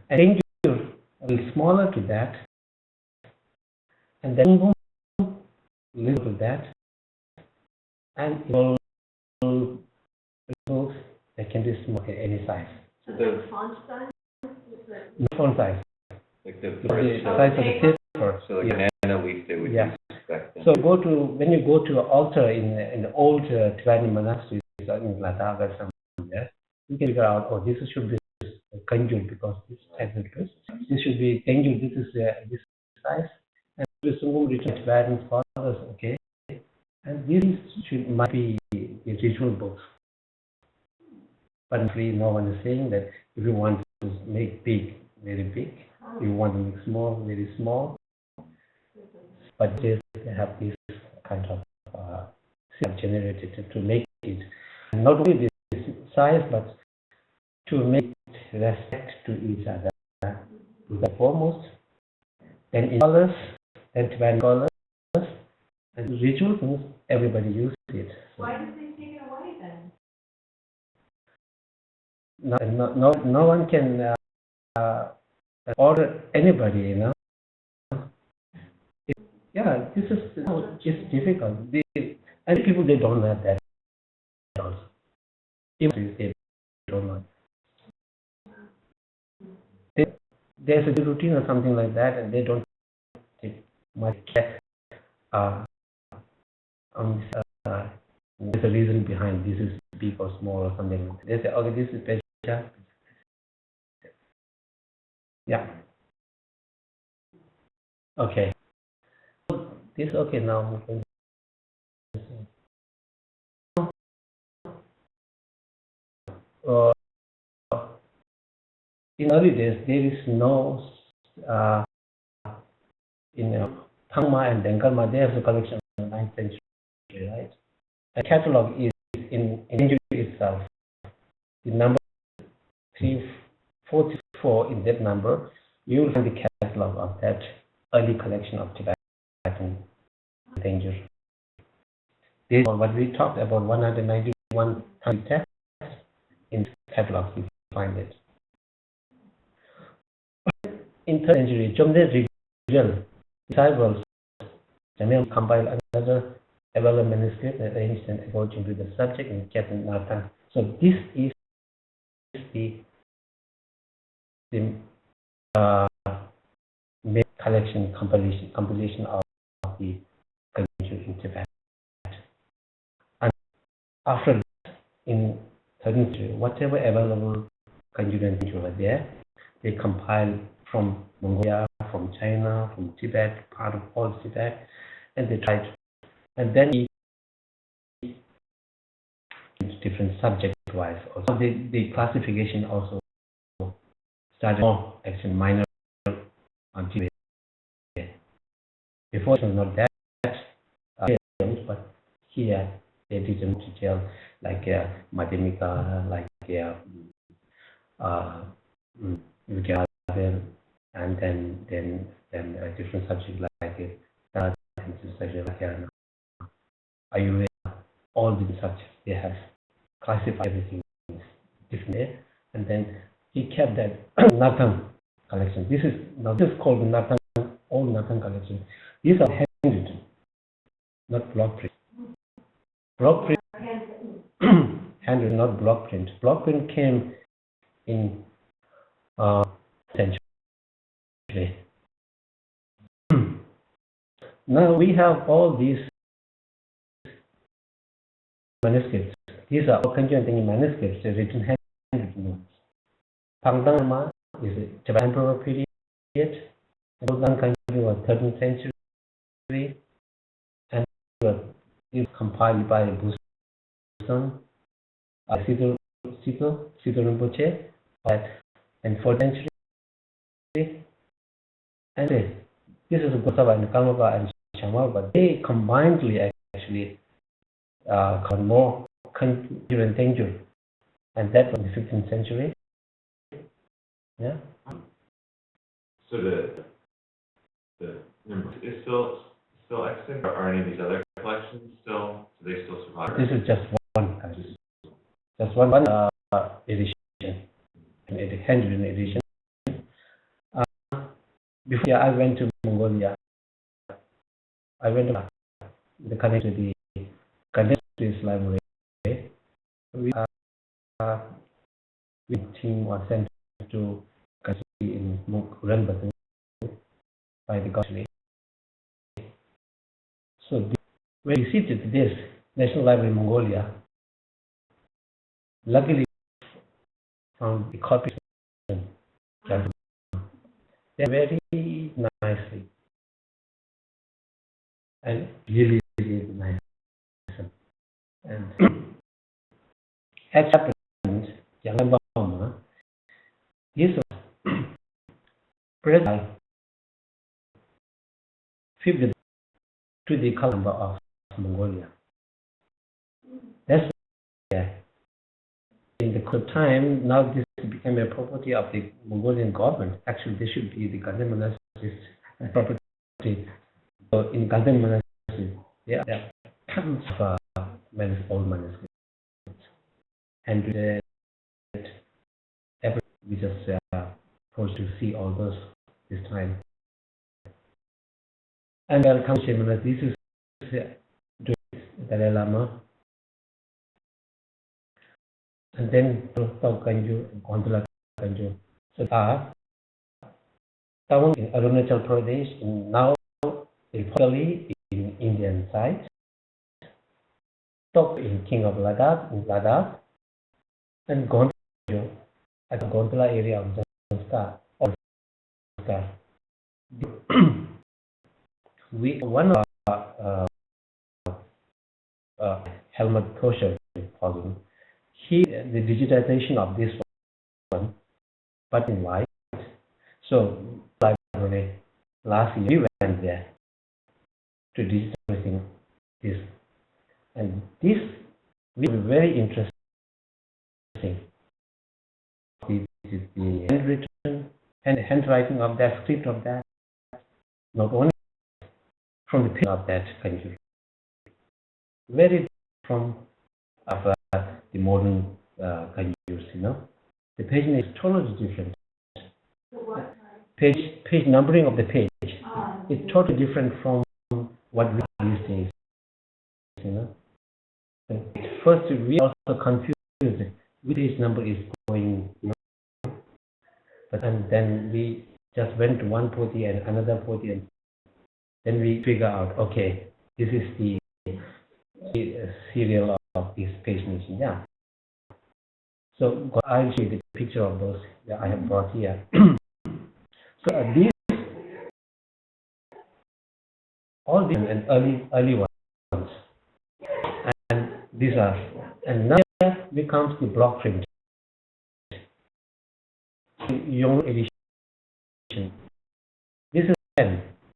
Speaker 1: and Tenngyur will be smaller to that, and then little to that, and it will they can be small at any size.
Speaker 4: So the font size?
Speaker 1: No font size.
Speaker 2: Like the
Speaker 1: The size of the paper.
Speaker 2: So like a banana leaf, they would
Speaker 1: Yeah.
Speaker 2: expect them.
Speaker 1: So when you go to an altar in the old Tibetan monasteries in Ladakh or somewhere, you can figure out, oh, this should be Kanggyur because this technical. This should be Tenngyur. This is this size, and the Sungum written Tibetan scholars, okay. And these might be the ritual books. But no one is saying that if you want to make big, very big, if you want to make small, very small. But they have this kind of generated to make it not only this size, but to make respect to each other. The foremost, then in colors, then Tibetan colors, and ritual things, everybody uses it. So
Speaker 4: Why did they take it away then?
Speaker 1: no one can order anybody, you know. Yeah, this is it's difficult. And people they don't have that also. Even they don't know. There's a routine or something like that, and they don't take much care. There's a reason behind this is big or small or something like that. They say, okay, this is special. Yeah. Okay. This okay now. In early days, there is no in Thangma and Denkarma. They have the collection in the 9th century, right? The catalog is in India itself. The number 344 in that number, you will find the catalog of that early collection of Tibetan Tenngyur. This is what we talked about, 191 texts in catalog, you find it. In 3rd century, Chomde Rijal disciples compiled another available manuscript arranged and according to the subject and kept in Natan. So this is the main collection compilation of the Kanggyur in Tibet. And after that, in 13th century, whatever available Kanggyur and Tenngyur were there, they compiled from Mongolia, from China, from Tibet, part of all Tibet, and they tried, and then different subject-wise. Also, the classification also started more actually minor on Tibet. Before it was not that detailed, but here they did in detail, like Madhyamika, like Vigyadan, and then different subjects like subject like Ayurveda, all these subjects they have classified everything differently, and then he kept that Nathan collection. This is called Nathan, all Nathan collection. These are handwritten, not block print. Block print, handwritten, not block print. Block print came in century. Now we have all these manuscripts. These are all Kanggyur and Tenngyur manuscripts, written handwritten ones. Pangdangma is a Tibetan emperor period. Golden Kanggyur was 13th century, and is compiled by Busan, Sito Rinpoche, and 4th century. And this is Gosaba and Kalmapa and Shamal, but they combinedly actually got more Kanggyur and Tenngyur, and that was the 15th century. Yeah.
Speaker 5: So the is still extant, or are any of these other collections still? Do they still survive?
Speaker 1: This is just one collection, just one edition, a handwritten edition. Before I went to Mongolia, I went to the connect to the Kanggyur library. We team was sent to country in Ulaanbaatar by the government. So when we visited this National Library in Mongolia, luckily found the copies. They're very nicely and really nice. And as happened, Yangon is present 50 to the calendar of Mongolia. That's why in the good time, now this became a property of the Mongolian government. Actually, this should be the Kanggyur monastery's property. So in Kanggyur monastery, there are tons of old manuscripts. And we just forced to see all those this time. And welcome Shemana. This is Dalai Lama. And then Kanggyur and Gondola Kanggyur. So town in Arunachal Pradesh, now reportedly in Indian side. Top in King of Ladakh, in Ladakh, and Kanggyur at the Gondola area of Zanskar. One of Helmut Kosher following. The digitization of this one, but in white. So, library last year we went there to digitizing this, and this will be very interesting. This is the handwritten and handwriting of that script of that, not only from the page of that country, very from the modern Kanggyurs, The page is totally different. Page numbering of the page is totally different from what we these days, And first, we also confused which page number is going, But and then we just went to one poti and another poti, and then we figure out, okay, this is the serial of this page nation. Yeah. So I'll show you the picture of those that I have brought here. So these, all these and early ones, and these are, and now becomes the block print, young edition. This is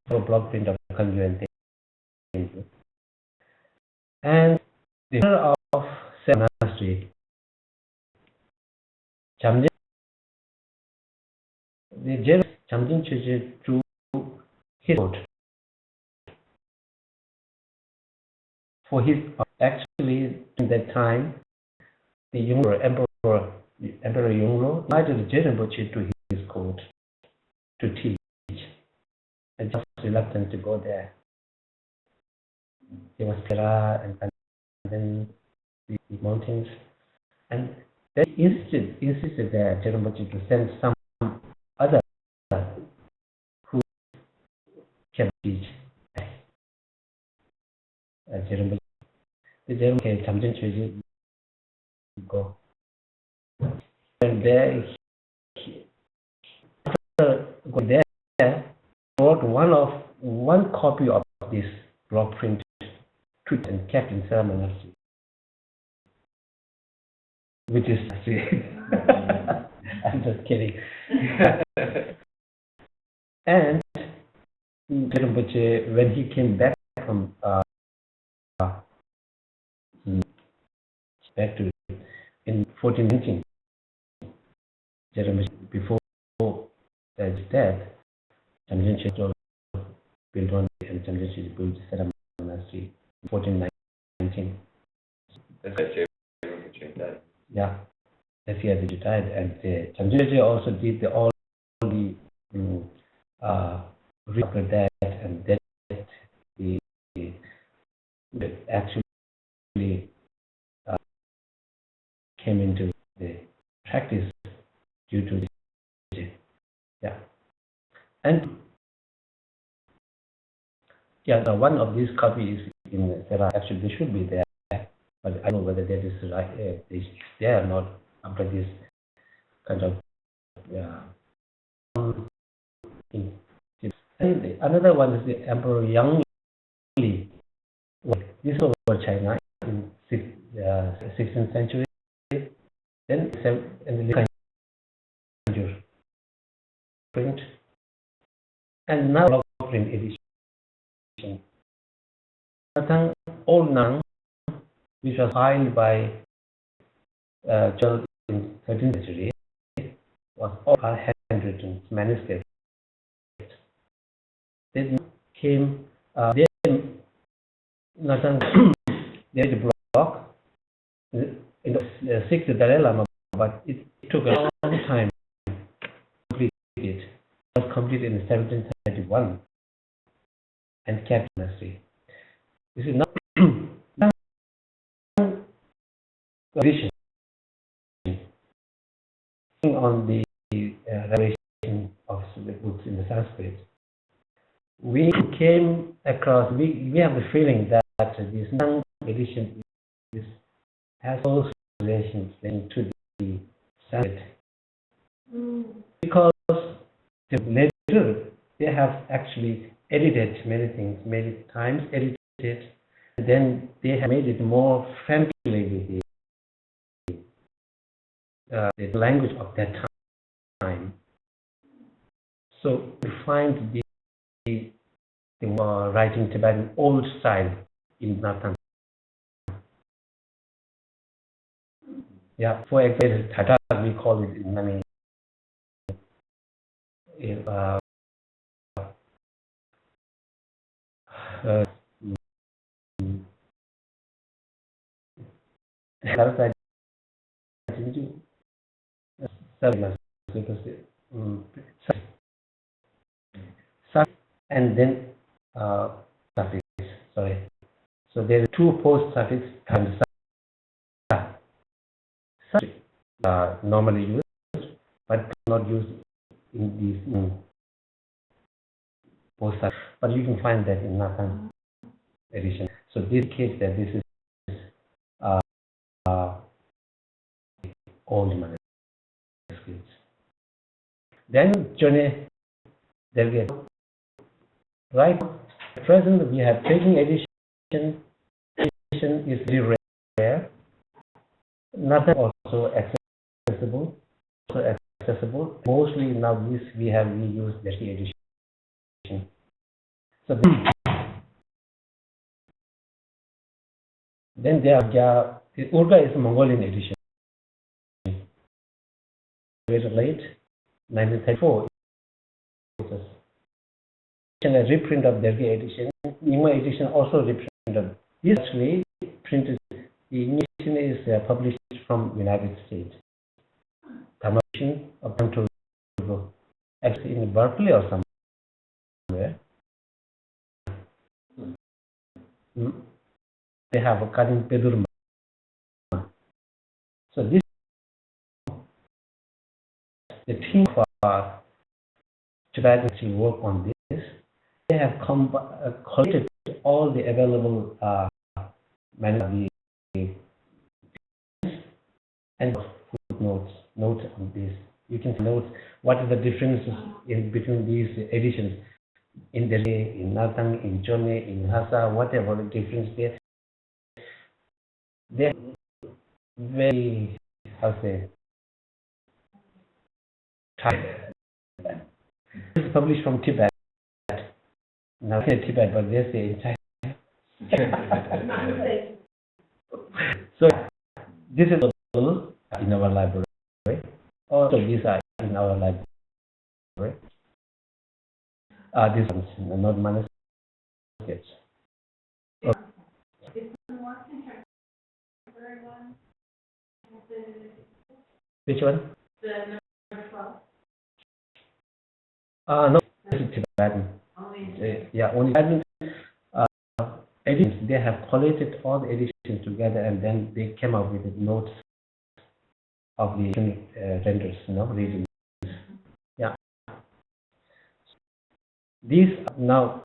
Speaker 1: for block print of Kanggyur and Tenngyur. And the owner of Seven Monastery, Chamjin, the general Chamjin Chöje drew his court for his actually in that time the Emperor Yungro invited Rinpoche to his court to teach, and just reluctant to go there. There was Kera and then the mountains, and they insisted that Rinpoche to send some other who can teach. Rinpoche, the Rinpoche Chamjin Chöje go, and there go there brought one copy of this block print tweet and kept in ceremony, which is I'm just kidding. And Rinpoche, when he came back from back to in 1419, before his death, Chamjin Chöje built one and Chamjin Chöje built Seven Monastery in 1419.
Speaker 2: That's that Rinpoche died.
Speaker 1: Yeah, that's year they retired, and Chamjin Chöje also did all the after that, and that the actually came into the practice due to the and now one of these copies in Sera, actually they should be there, but I don't know whether that is right. It's there or not after this kind of thing. And another one is the Emperor Yang Li. This was over China in 16th century. Then in the Kanggyur print, and now block print edition. Old Nang, which was filed by Charles in 13th century, was all handwritten manuscript. Then came then Nathan there is a block in the sixth Dalai Lama, but it took a long time to complete it. It was completed in 1731 and kept in monastery. This is not edition on the revelation of the books in the Sanskrit. We came across, we have the feeling that this young edition has also relation to the Sanskrit. Because later they have actually edited many things, many times edited, and then they have made it more friendly with the language of that time. So we find the writing Tibetan old style in Nathan. Yeah, for example, Tatar we call it in many. And then suffix. Sorry. So there are two post suffix and suffix normally used, but not used in these post suffix. But you can find that in Nathan edition. So this case that this is old manuscripts. Then Johnny, there we go. Right at present we have taking edition. Edition is very rare. Nathan also accessible. Mostly now we use the edition. So Then there are, the Urga is a Mongolian edition. Very late, 1934. It's a reprint of Dergi edition. Nyingma edition also reprinted. This actually printed, the English edition is published from United States. Commission of Control, actually in Berkeley or somewhere. They have a Karim Pedurma. So this, the team for Tibet actually work on this. They have collected all the available manuscripts and footnotes, notes on this. You can note what are the differences in between these editions in Delhi, in Natang, in Chone, in Hassa, whatever the difference there. They're very, how to say, tight. This is published from Tibet. Now I say Tibet, but they say in China. So this is available in our library. Also, these are in our library. These ones, not manuscripts. Which one?
Speaker 4: The number 12.
Speaker 1: No, this is Tibetan. Yeah, only Tibetan editions. They have collated all the editions together, and then they came up with the notes of the renders, readings. Yeah. These now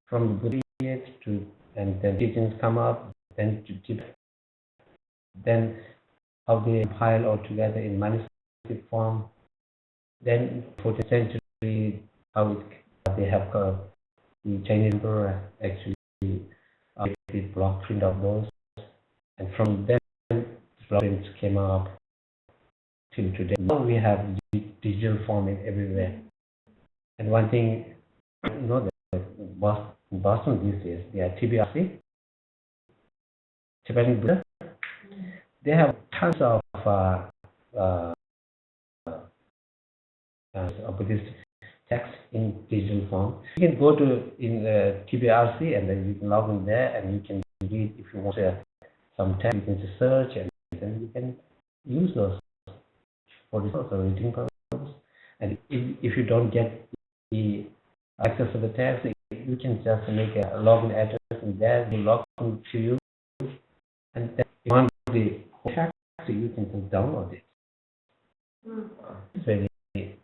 Speaker 1: from the period to, and then teachings come up, then to Tibet, then how they pile all together in manuscript form. Then 14th century, how they have the Chinese emperor actually did block print of those, and from then block prints came up till today. Now we have digital form everywhere. And one thing, that in Boston these days, they are TBRC, Tibetan Buddha. They have tons of Buddhist text in digital form. You can go to TBRC and then you can log in there and you can read if you want some text. You can search and then you can use those for the reading purpose. And if you don't get the access to the text, you can just make a login address in there. They log in to you, and then if you want the whole text, you can just download it. It's very easy.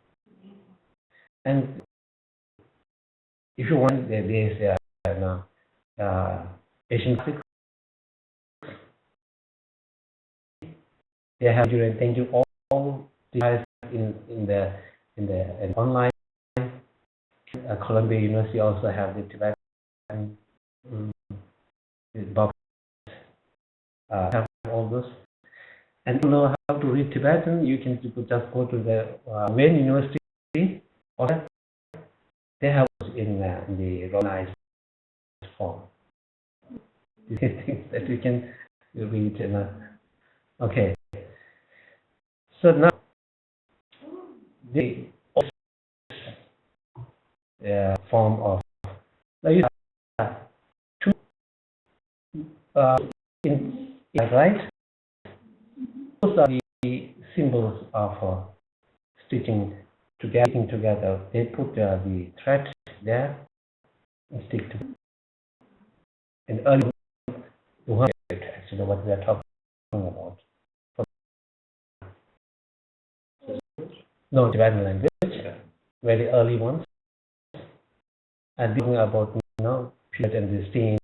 Speaker 1: And if you want, there is Asian classics. They have Tenngyur all devices in the online. Columbia University also have the Tibetan box. Have all those. And to know how to read Tibetan, you can just go to the Wayne University, or they have in the organized form. These things that you can read. Okay. So now the form of, now you have two in right. Those are the symbols of stitching together. They put the thread there and stick to. And early, actually, what we are talking about. No, Tibetan language, very early ones. And thinking about period and the themes,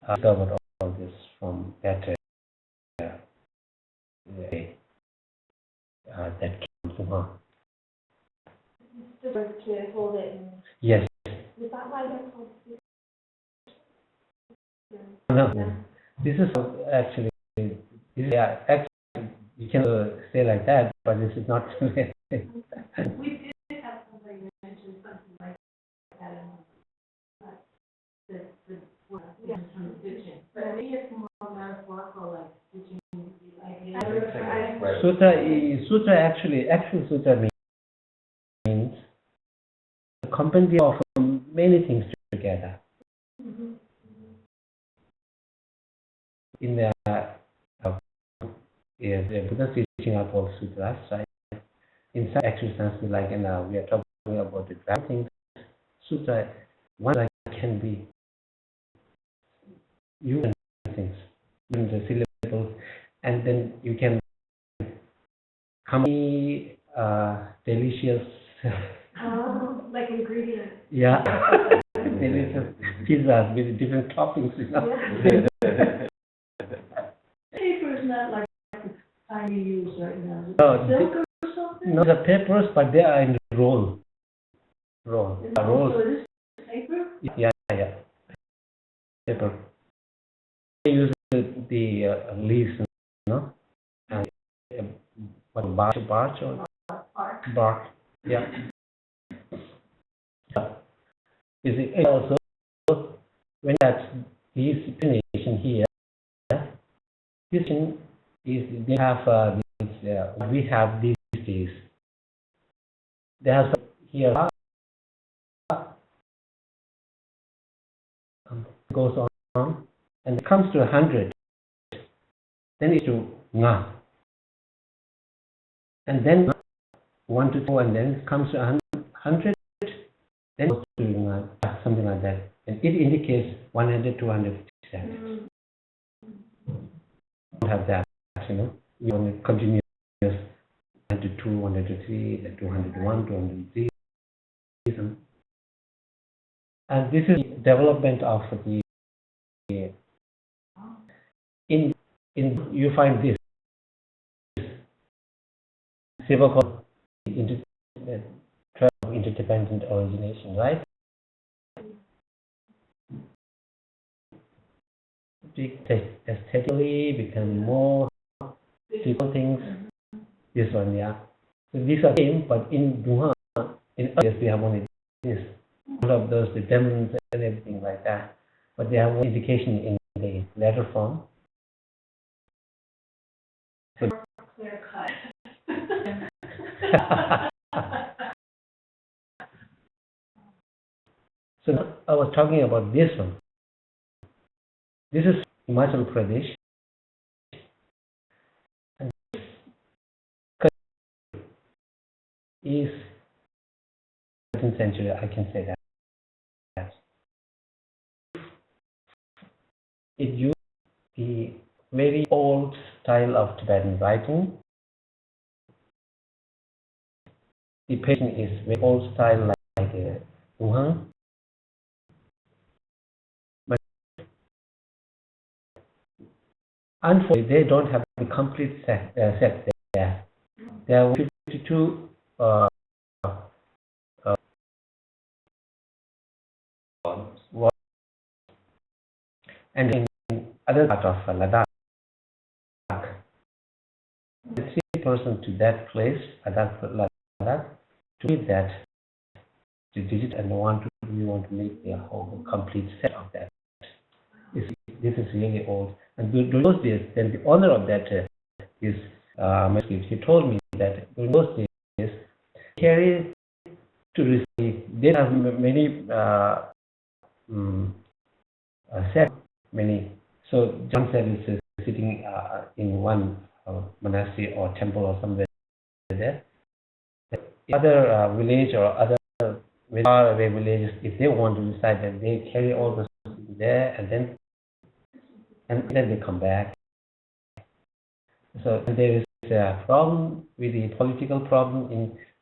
Speaker 1: discovered all this from that that came to her.
Speaker 4: To hold it.
Speaker 1: Yes.
Speaker 4: Is that why they're called?
Speaker 1: No, this is actually, actually you can say like that, but this is not.
Speaker 4: We did have somebody mention something like that, but Yeah.
Speaker 6: But maybe it's more metaphorical, like teaching the idea.
Speaker 2: Right.
Speaker 1: Sutra actual sutra means a compendium of many things together. In the Buddha's teaching are called sutras, right? In some actual sense, like we are talking about the grand things. Sutra, one like can be human things, even the syllables, and then you can come delicious.
Speaker 4: Like ingredients.
Speaker 1: Yeah, delicious pizzas with different toppings, you know.
Speaker 4: Yeah.
Speaker 3: Paper is not like the kind you use right now. Is it
Speaker 1: No,
Speaker 3: silk or something?
Speaker 1: No, the papers, but they are in the roll.
Speaker 3: So
Speaker 1: Rolls.
Speaker 3: it is paper?
Speaker 1: Yeah. Paper. They use the leaves, you know, and what bark or bark. Yeah. You see, also when that's this definition here, this thing is they have this, we have these days. They have here goes on and it comes to 100, then it's to nga, and then 1 to 2, and then it comes to 100, then it goes to nga, something like that, and it indicates 100, 200 steps. We have that, you know. We want to continue 102, 103, 201, 203, and this is development of the in you find this civil code interdependent origination, right? Aesthetically become more simple things. This one, yeah. So these are same, but in Duha, in others we have only this. All of those, the demons and everything like that. But they have one indication in the letter form. So,
Speaker 6: Clear cut.
Speaker 1: so I was talking about this one. This is Himachal Pradesh. And this is 13th century, I can say that. It used the very old style of Tibetan writing. The pattern is very old style like Wuhan. But unfortunately, they don't have the complete set there. There are 52 words. And in other part of Ladakh, the 3 person to that place, Ladakh, to read that, to digit, and we want to make the whole complete set of that. This is really old. And during those days, then the owner of that is manuscript. He told me that during those days, carried to receive. They have many set many. So John said is sitting in one monastery or temple or somewhere there. Other village or other far away villages, if they want to recite, then they carry all the there and then they come back. So there is a problem with the political problem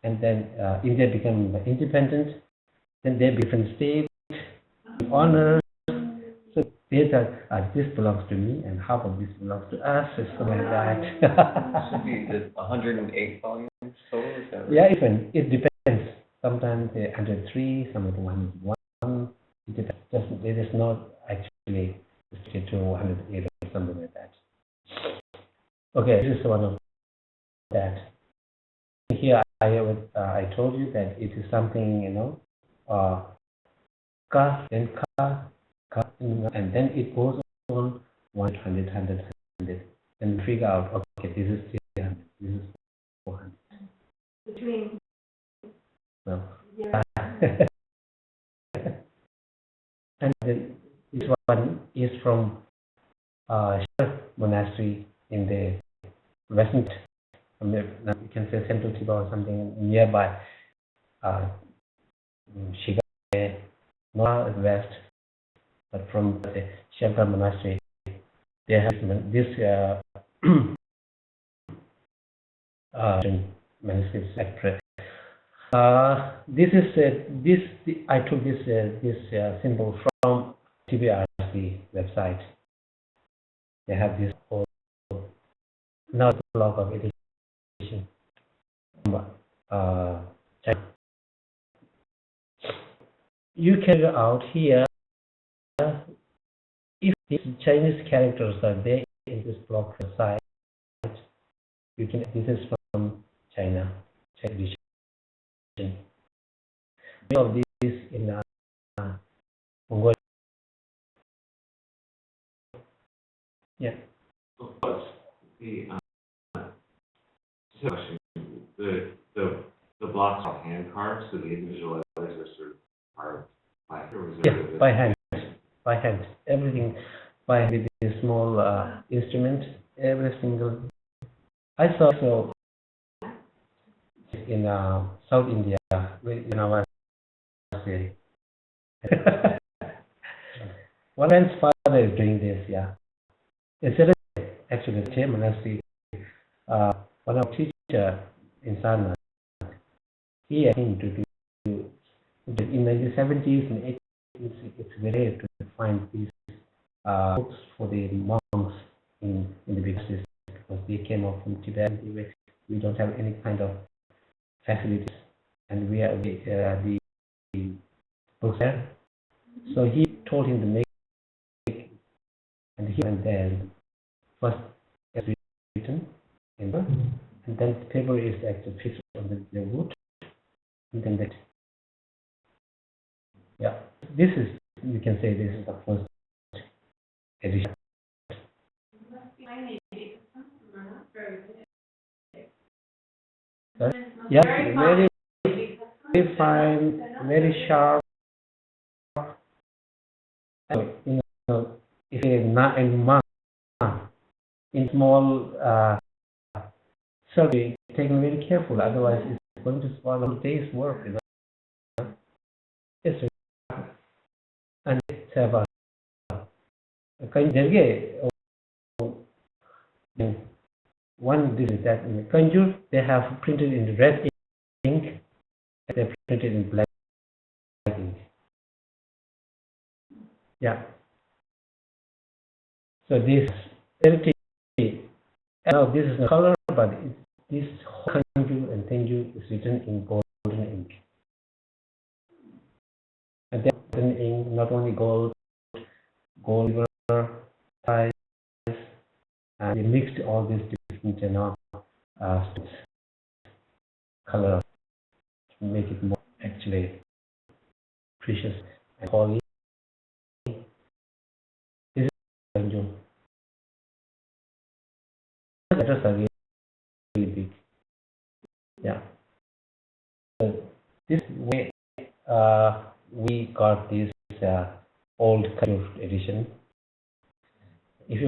Speaker 1: and then India become independent. Then they become state, honor. So they thought, this belongs to me, and half of this belongs to us, or something like that.
Speaker 2: Should be the 108 volumes total, is that right?
Speaker 1: Yeah, even it depends. Sometimes they're 103, sometimes 101. It depends. It is not actually restricted to 108 or something like that. Okay, this is one of that. Here I told you that it is something, you know, ka, then ka, and then it goes on 100, 100. Then we figure out, okay, this is 300, this is 400.
Speaker 4: Between,
Speaker 1: No.
Speaker 4: yeah.
Speaker 1: And then this one is from monastery in the western, you can say central Tibet or something nearby, Shiga, northwest, but from the Shelter monastery, they have this manuscripts. This is I took this symbol from TBRC website. They have this whole now blog of edition. You can go out here if these Chinese characters are there in this blog site. You can. This is from China edition. Many of these in Mongolia. Yeah.
Speaker 5: But the question, the blocks are hand carved, so the individual letters are sort of carved by hand, or was there?
Speaker 1: Yeah, by hand. Everything by hand with a small instrument. Every single. I saw so in South India when I was there. One man's father is doing this. Yeah. It's actually the same monastery. One of teacher in Sarnath, he asked him to do in the 1970s and 80s. It's very rare to find these books for the monks in the big cities because they came up from Tibet. We don't have any kind of facilities, and we are the books there. So he told him to make, and he went there. First, it's written in and then the paper is actually fixed on the wood, and then that. Yeah, this is, you can say this is the first edition. Yeah, very, very fine, very sharp. You know, if it's not in small survey, taken very careful, otherwise it's going to spoil a day's work. You know? Yes, and it's about one this is that in Kanggyur they have printed in red ink, they printed in black ink. Yeah. So this now this is the color, but this whole Kanggyur and Tenngyur is written in golden ink. And then golden ink, not only gold, silver, ties, and we mixed all these different color to make it more actually precious and holy. This is Kanggyur. The letters are really big. Yeah. So this way we got this old Kanggyur edition. If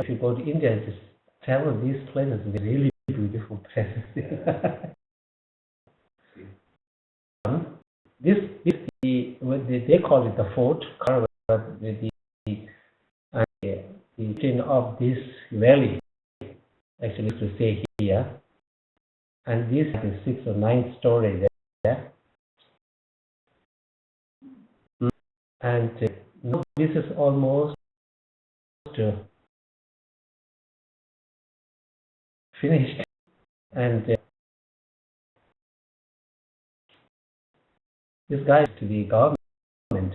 Speaker 1: you go to India, just travel these places. They're really beautiful places. This they call it the fort, with the chain of this valley. Actually, to stay here, and this is 6 or 9 story there, and now this is almost finished, and this guy is to the government,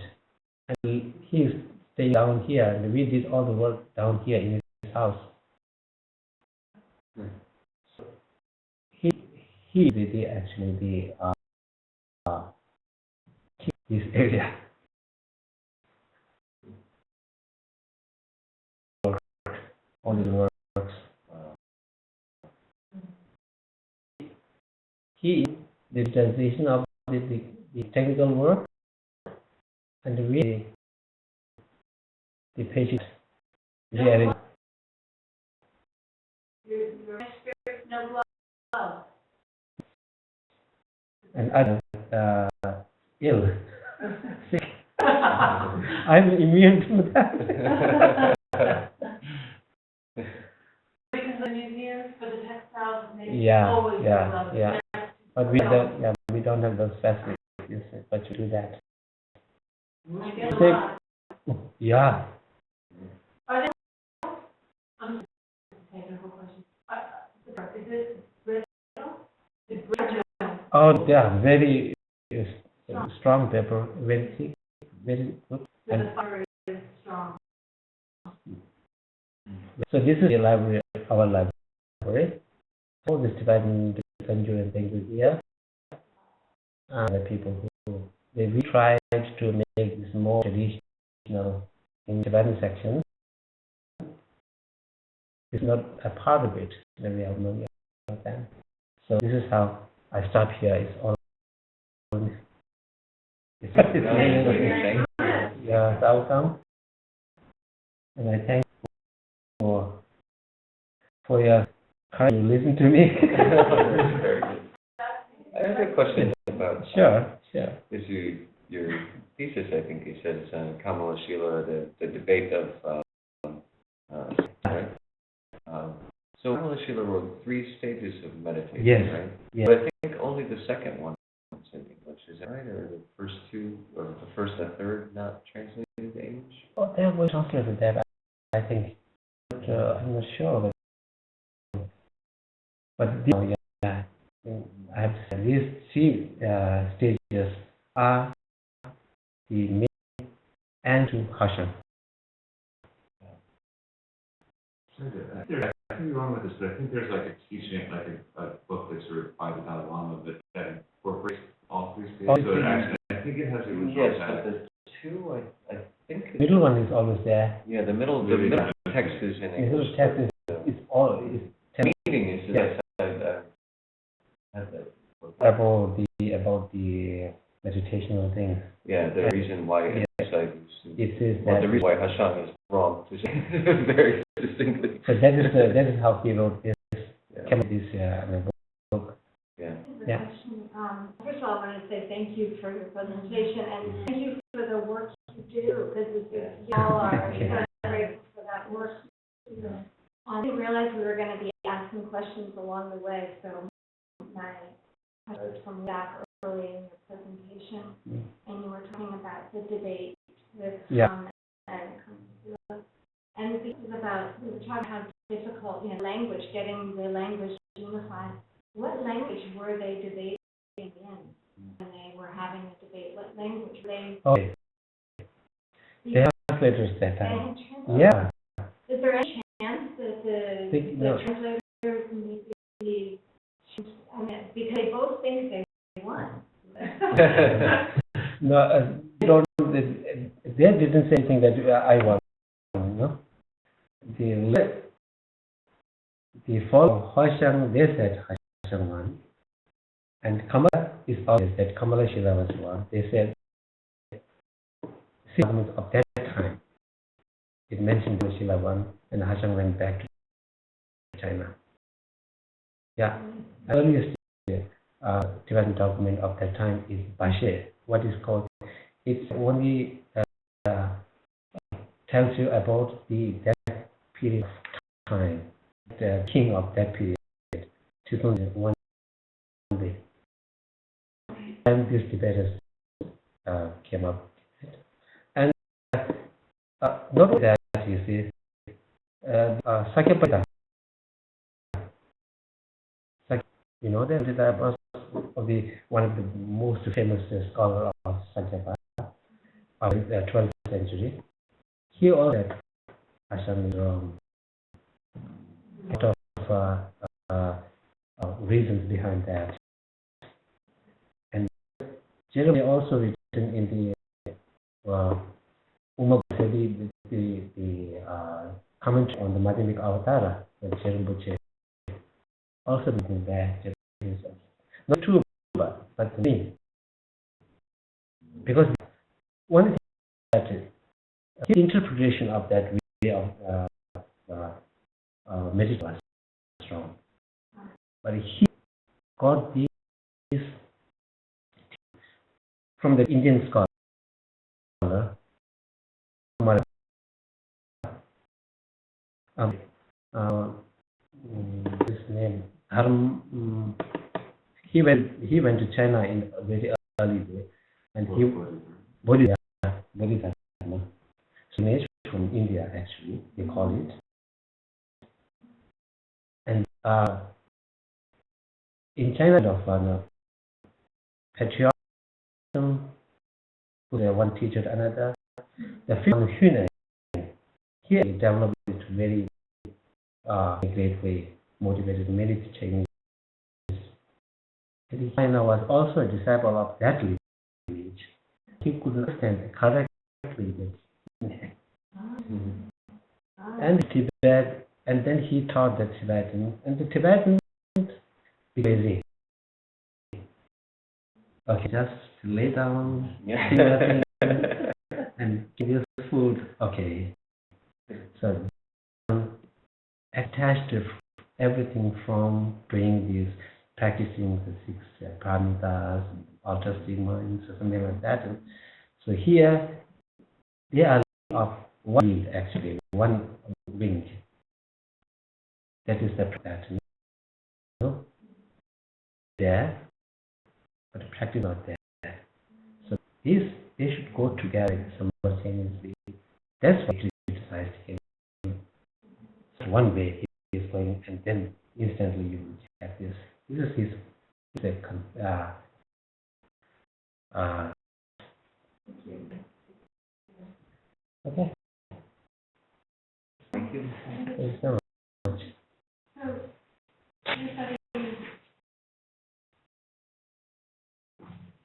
Speaker 1: and he is staying down here, and we did all the work down here in his house. So he did actually this area. all his works. He the digitization of the technical work and the patient hearing.
Speaker 4: Your spirit, no love.
Speaker 1: And I'm ill, sick. I'm immune to that.
Speaker 6: Because the museums for the textiles, they
Speaker 1: Yeah,
Speaker 6: always
Speaker 1: yeah,
Speaker 6: love it.
Speaker 1: yeah. But we don't have those facilities, but you do that.
Speaker 6: I get a lot.
Speaker 1: Yeah.
Speaker 6: Are there, I'm taking a whole question. Is it brittle? It's brittle.
Speaker 1: Oh, yeah, very strong paper, very thick, very good.
Speaker 6: So
Speaker 1: And
Speaker 6: the fire is strong.
Speaker 1: so this is the library, our library. All this Tibetan, Kanggyur and Tenngyur here. The people who we tried to make this more traditional in Tibetan section. It's not a part of it. Maybe I have no idea about that. So this is how I stop here. It's all. It's yeah, welcome. And I thank you for your courage to listen to me.
Speaker 2: Very good. I have a question about
Speaker 1: Sure.
Speaker 2: is your thesis, I think you said, is on Kamala Shila, the debate of right? So Kamala Shila wrote 3 stages of meditation,
Speaker 1: Yes.
Speaker 2: right?
Speaker 1: Yes.
Speaker 2: But I think only the second one is in English, is that right? Or the first 2, or the first and third not translated to English?
Speaker 1: Oh, they have translated that, I think. But, I'm not sure. But yeah, I have to say these 3 stages are the main and to Hashem.
Speaker 5: I could be wrong with this, but I think there's like a teaching, like a book that's written by the Dalai Lama that incorporates all 3 stages.
Speaker 1: Oh,
Speaker 5: So it actually, I think it has the original
Speaker 2: Yes,
Speaker 5: text.
Speaker 2: but the 2, I think.
Speaker 1: The middle one is always there.
Speaker 2: Yeah, the middle text is in
Speaker 1: The
Speaker 2: English.
Speaker 1: middle text is all is
Speaker 2: Meaning is,
Speaker 1: Yes. about the meditational things.
Speaker 2: yeah, the reason why
Speaker 1: Yeah.
Speaker 2: insight
Speaker 1: It says
Speaker 2: well,
Speaker 1: that.
Speaker 2: the reason why Hashan is wrong to say very distinctly.
Speaker 1: So that is how he wrote this.
Speaker 2: Yeah.
Speaker 1: Came with this book.
Speaker 2: Yeah.
Speaker 1: Yeah.
Speaker 4: Question. First of all, I want to say thank you for your presentation and thank you for the work you do, because you all are grateful for that work. I didn't realize we were going to be asking questions along the way, so my questions from back early in your presentation, and you were talking about the debate with
Speaker 1: Yeah.
Speaker 4: and this is about, we were talking how difficult, language, getting the language unified. What language were they debating in when they were having a debate? What language were they?
Speaker 1: Okay. They have translators that time.
Speaker 4: And
Speaker 1: Yeah.
Speaker 4: is there any chance that the
Speaker 1: No.
Speaker 4: translators need to be, because they both think they won.
Speaker 1: No, they didn't say anything that I want. No. The follow Hoshang, they said Hoshang won. And Kamala is always that Kamala Shila was one. They said, argument of that time, it mentioned Kamala Shila won, and Hoshang went back to China. Yeah. Earliest Tibetan document of that time is Bashe. What is called? It's only tells you about that period of time, the king of that period, 2001. And these debaters came up, and not only that, you see, Sakyapada. You know that was one of the most famous scholar of Sakyapada of the 12th century. He also said Hashem is wrong. A lot of reasons behind that. And Jeremy also written in the Umabhasadi, the commentary on the Madhyamika Avatara, the Rinpoche, also written there, Japanese. Not true, but the name. Because one thing that his interpretation of that way of meditation was strong. But he got these from the Indian scholar, his name, he went to China in a very early day, and he Bodhidharma, so from India actually, they call it. And in China, of patriotism, one teacher to another, the film Hunan, here he developed it very a great way, motivated many Chinese. China was also a disciple of that lineage. He could understand correctly that. And Tibet, and then he taught the Tibetan, and the Tibetan busy. Okay, just lay down, do nothing, and give you food. Okay. So attached to everything from doing these, practicing the six paramitas, altruistic minds, or something like that. And so here, they are of one field actually, one wing. That is the pattern. No? There, but the practice not there. So these, they should go together simultaneously. That's what he criticized him. So one way he is going, and then instantly you will get this. This is his okay.
Speaker 2: Thank you.
Speaker 1: Thank you so much.